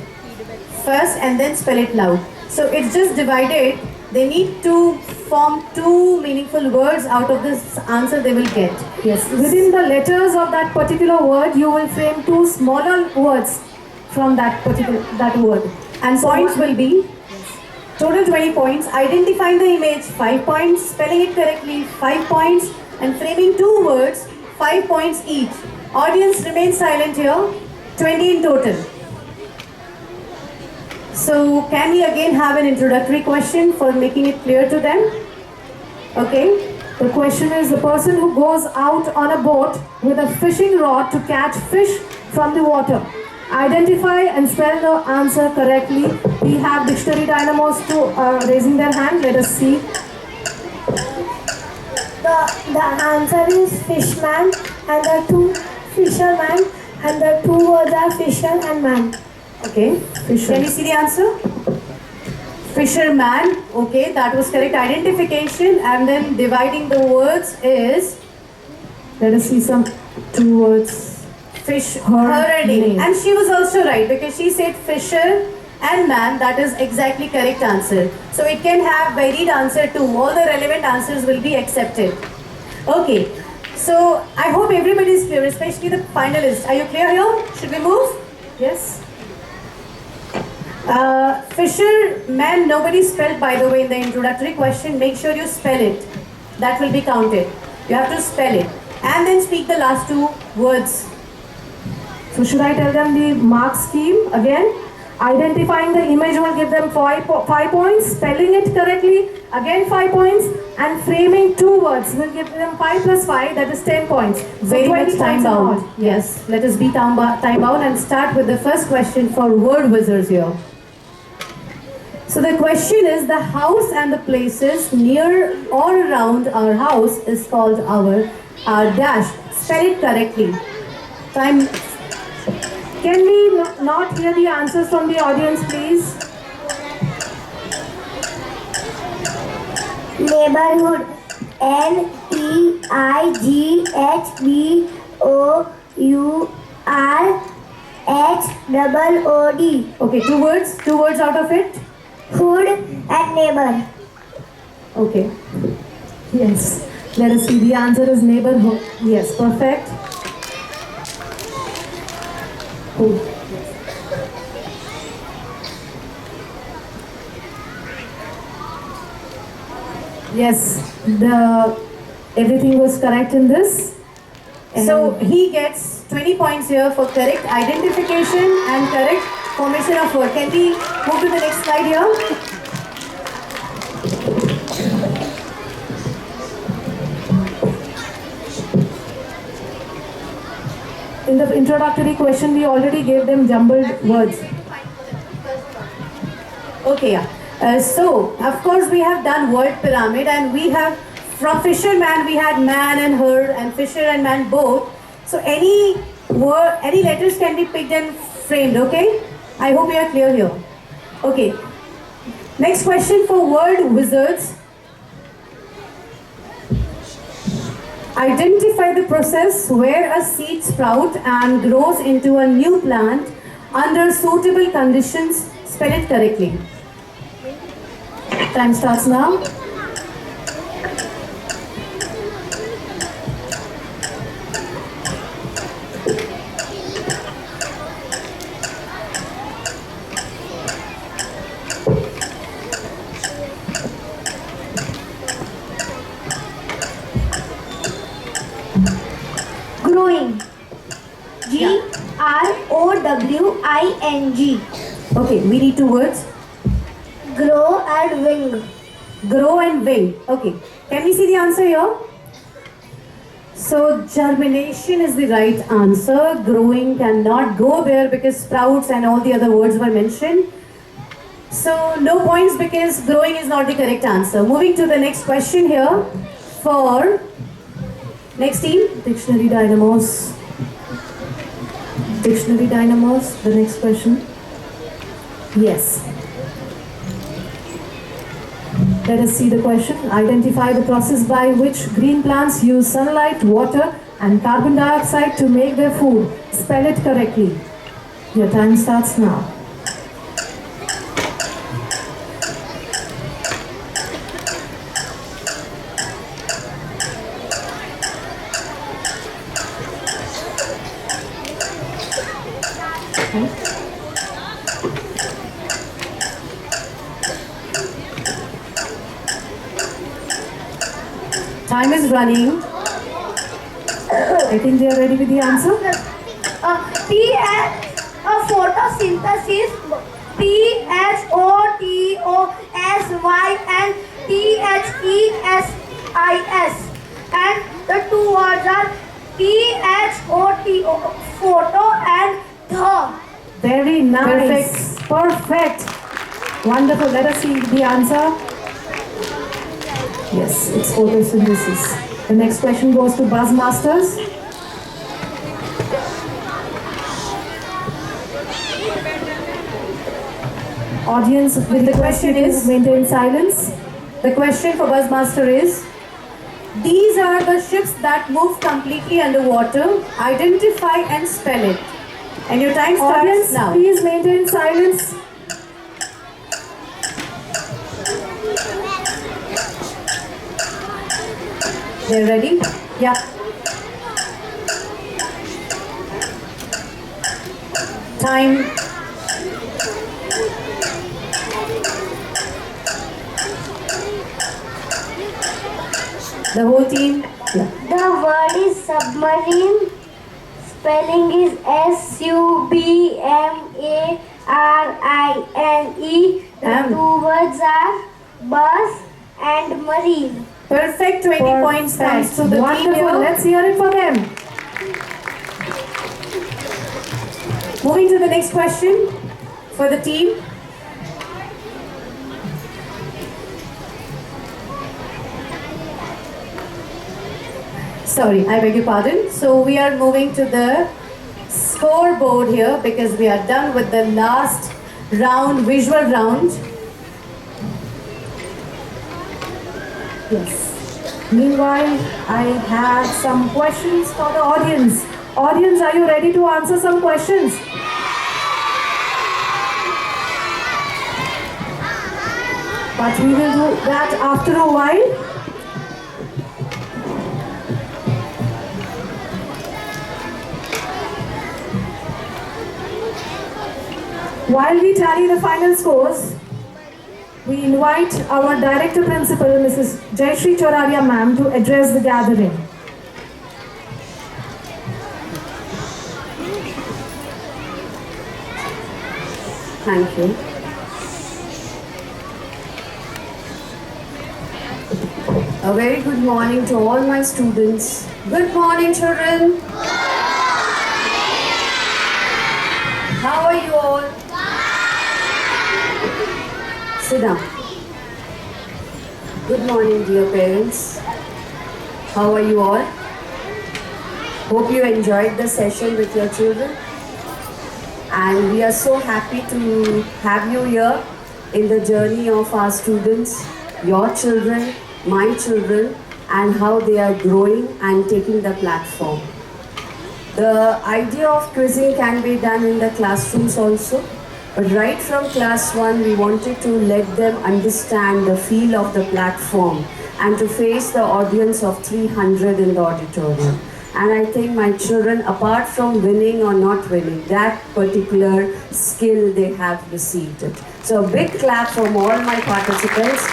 first and then spell it loud. So it's just divided. They need to form 2 meaningful words out of this answer they will get. Yes. Within the letters of that particular word, you will frame 2 smaller words from that word. And points will be total 20 points, identifying the image 5 points, spelling it correctly 5 points, and framing 2 words 5 points each. Audience remain silent here, 20 in total. So can we again have an introductory question for making it clear to them? Okay. The question is, the person who goes out on a boat with a fishing rod to catch fish from the water. Identify and spell the answer correctly. We have dictionary dynamos to raising their hand. Let us see. The answer is fishman and the 2 fisherman and the 2 words are fisher and man. Okay. Can you see the answer? Fisherman. Okay, that was correct. Identification and then dividing the words is Let us see some 2 words. fish, her and name. And she was also right because she said fisher and man. That is exactly correct answer. So it can have varied answer too. All the relevant answers will be accepted. Okay. So I hope everybody is clear, especially the finalists. Are you clear here? Should we move? Yes. Fisherman, nobody spelled by the way in the introductory question. Make sure you spell it. That will be counted. You have to spell it. And then speak the last 2 words. So should I tell them the mark scheme again? Identifying the image will give them 5 points. Spelling it correctly, again 5 points. And framing 2 words will give them 5 plus 5, that is 10 points. So Very 20 much time points in all. bound. Yes. Let us be time bound and start with the first question for word wizards here. So the question is, the house and the places near or around our house is called our dash. Spell it correctly. Time. Can we not hear the answers from the audience, please? Neighborhood. NEIGHBOURHOOD. Okay, 2 words. 2 words out of it. Hood and neighbor. Okay. Yes. Let us see. The answer is neighborhood. Yes, perfect. Hood. Yes, everything was correct in this. So he gets 20 points here for correct identification and correct formation of word. Can we move to the next slide here? In the introductory question, we already gave them jumbled words. Okay, yeah. So, of course, we have done word pyramid, and we have from fisherman we had man and her, and fisher and man both. So any word, any letters can be picked and framed. Okay. I hope we are clear here. Okay. Next question for word wizards. Identify the process where a seed sprouts and grows into a new plant under suitable conditions. Spell it correctly. Time starts now. Growing. Growing. Okay, we need two words. Grow and wing. Grow and wing. Okay. Can we see the answer here? So germination is the right answer. Growing cannot go there because sprouts and all the other words were mentioned. So no points because growing is not the correct answer. Moving to the next question here for next team. Dictionary Dynamos. Dictionary Dynamos, the next question. Yes. Let us see the question. Identify the process by which green plants use sunlight, water and carbon dioxide to make their food. Spell it correctly. Your time starts now. Time is running. I think they are ready with the answer. Photosynthesis. PHOTOSYNTHESIS. And the two words are PHOTO, photo and the. Very nice. Perfect. Wonderful. Let us see the answer. Yes, it's photosynthesis. The next question goes to Buzzmasters. Audience, with the question is maintain silence. The question for Buzzmaster is, these are the ships that move completely underwater. Identify and spell it. And your time starts Audience, now. please maintain silence. They're ready? Yeah. Time. The whole team. Yeah. The word is submarine. Spelling is SUBMARINE. The two words are bus and marine. Perfect. 20 points thanks to the team Wonderful. here. Let's hear it for them. Moving to the next question for the team. Sorry, I beg your pardon. So we are moving to the scoreboard here because we are done with the last round, visual round. Yes. Meanwhile, I have some questions for the audience. Audience, are you ready to answer some questions? But we will do that after a while. While we tally the final scores, we invite our Director Principal, Mrs. Jayashree Choraria ma'am, to address the gathering. Thank you. A very good morning to all my students. Good morning, children. How are you all? Sit down. Good morning, dear parents. How are you all? Hope you enjoyed the session with your children. And we are so happy to have you here in the journey of our students, your children, my children, and how they are growing and taking the platform. The idea of quizzing can be done in the classrooms also, but right from class 1 we wanted to let them understand the feel of the platform and to face the audience of 300 in the auditorium. And I think my children, apart from winning or not winning, that particular skill they have received it. So a big clap from all my participants.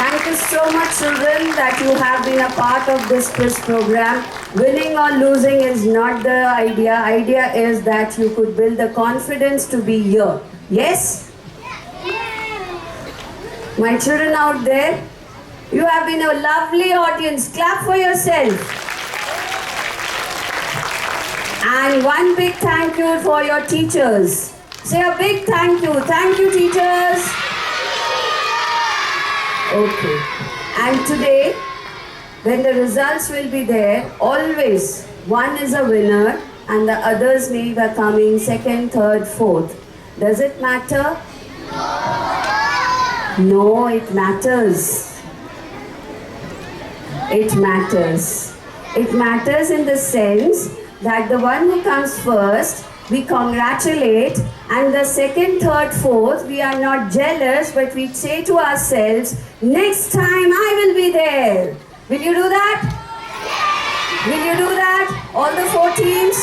Thank you so much, children, that you have been a part of this quiz program. Winning or losing is not the idea. Idea is that you could build the confidence to be here. Yes? My children out there, you have been a lovely audience. Clap for yourself. And one big thank you for your teachers. Say a big thank you. Thank you, teachers. Okay. And today, when the results will be there, always one is a winner and the others may be coming second, third, fourth. Does it matter? No, it matters. It matters. It matters in the sense that the one who comes first, we congratulate, and the second, third, fourth, we are not jealous, but we say to ourselves, next time I will be there. Will you do that? Will you do that? All the 4 teams?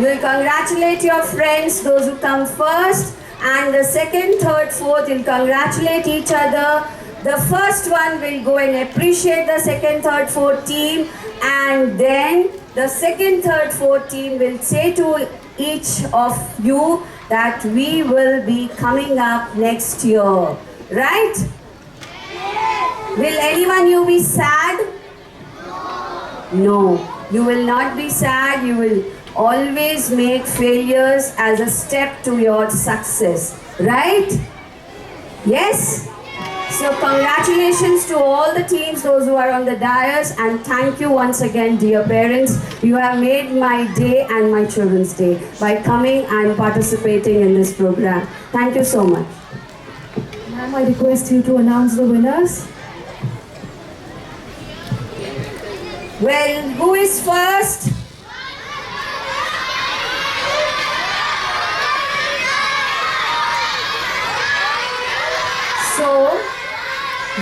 You will congratulate your friends, those who come first, and the second, third, fourth, you'll congratulate each other. The first one will go and appreciate the second, third, fourth team, and then the second, third, fourth team will say to each of you that we will be coming up next year. Right? Will anyone you be sad? No. You will not be sad. You will always make failures as a step to your success. Right? Yes? So congratulations to all the teams, those who are on the dais, and thank you once again, dear parents. You have made my day and my children's day by coming and participating in this program. Thank you so much. Ma'am, I request you to announce the winners. Well, who is first? So,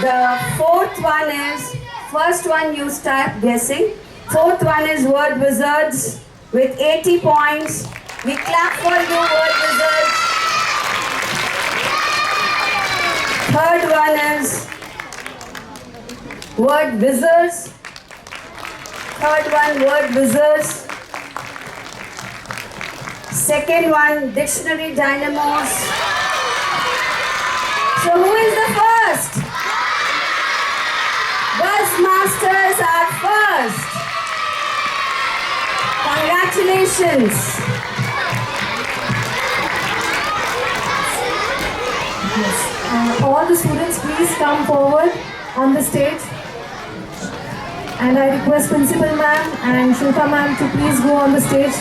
the fourth one is, first one you start guessing. Fourth one is Word Wizards with 80 points. We clap for you, Word Wizards. Third one is Word Wizards. Third one, Word Wizards. Second one, Dictionary Dynamos. So who is the first? Buzzmasters are first. Congratulations. All the students, please come forward on the stage. And I request Principal Ma'am and Shilpa Ma'am to please go on the stage.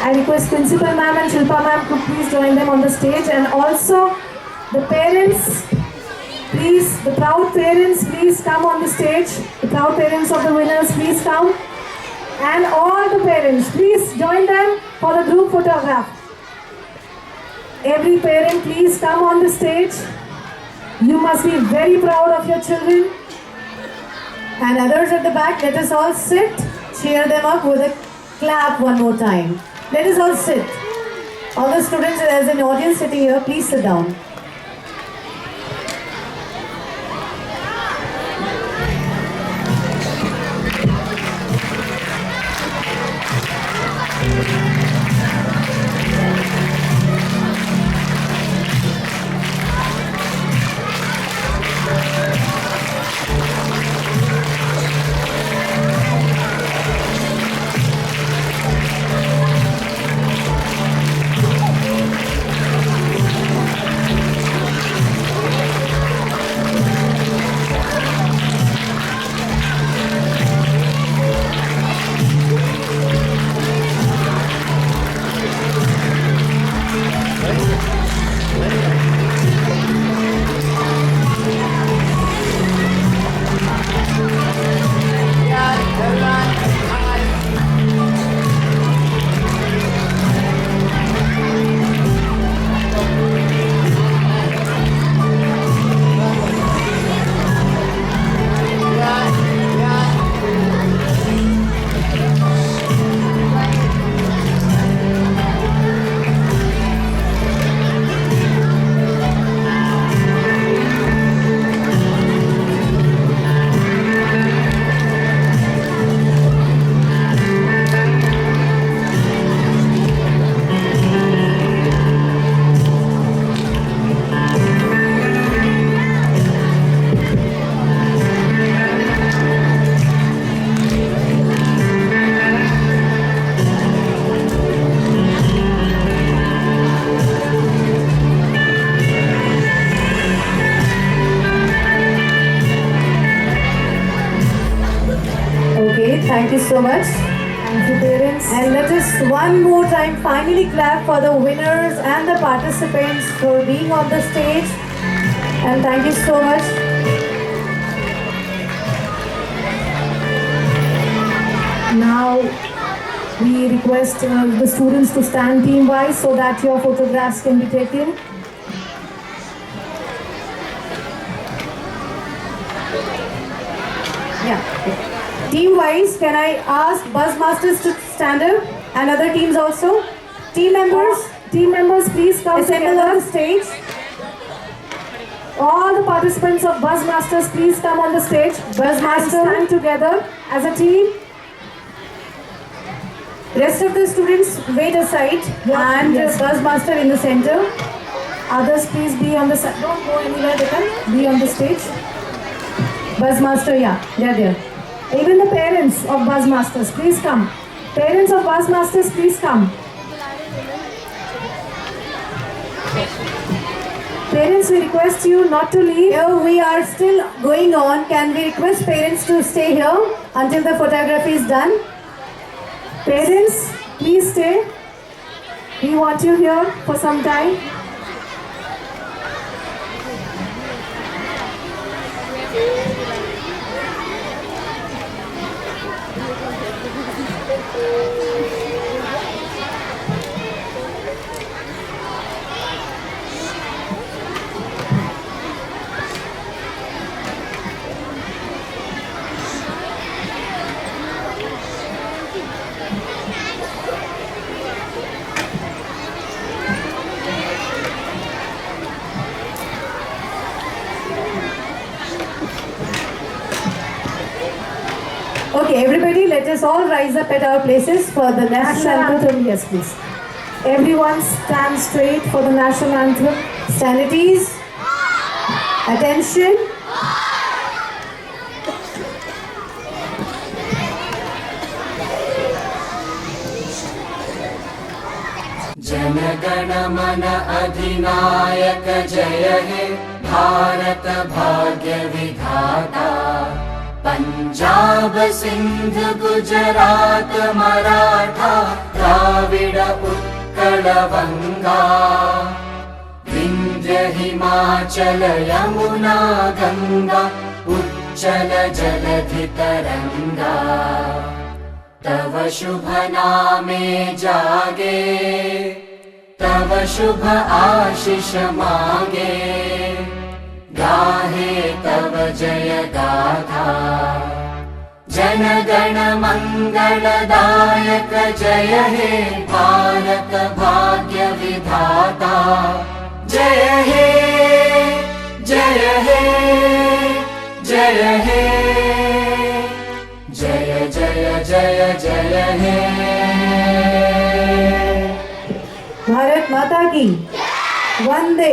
I request Principal Ma'am and Shilpa Ma'am to please join them on the stage, and also the parents, please, the proud parents, please come on the stage. The proud parents of the winners, please come. And all the parents, please join them for the group photograph. Every parent, please come on the stage. You must be very proud of your children. And others at the back, let us all sit. Cheer them up with a clap one more time. Let us all sit. All the students as an audience sitting here, please sit down. Okay, thank you so much. Thank you, parents. And let us one more time finally clap for the winners and the participants for being on the stage. And thank you so much. Now we request the students to stand team-wise so that your photographs can be taken. Yeah. Team wise, can I ask Buzzmasters to stand up and other teams also? Team members, Team members, please come assemble on together. the stage. All the participants of Buzzmasters, please come on the stage. Buzzmaster. Stand together as a team. Rest of the students wait aside and Yes. Buzzmaster in the center. Others, please be on the side. Don't go anywhere, they can be on the stage. Buzzmaster, yeah, they're there. Even the parents of Buzzmasters, please come. Parents of Buzzmasters, please come. Parents, we request you not to leave. Here we are still going on. Can we request parents to stay here until the photography is done? Parents, please stay. We want you here for some time. Okay, everybody, let us all rise up at our places for the national National anthem. anthem, yes, please. Everyone stand straight for the national anthem. Stand at ease. Attention. जनगण मन अधिनायक जय हे भारत भाग्य विधाता पंजाब सिंध गुजरात मराठा द्राविड उत्कल बंगा विंध्य हिमाचल यमुना गंगा उच्चल जलधि तरंगा तव शुभ नामे जागे तव शुभ आशीष मागे गाहे तव जय गाथा जन गण मंगलदायक जय हे भारत भाग्य विधाता जय हे जय हे जय हे जय जय जय जय हे भारत माता की वंदे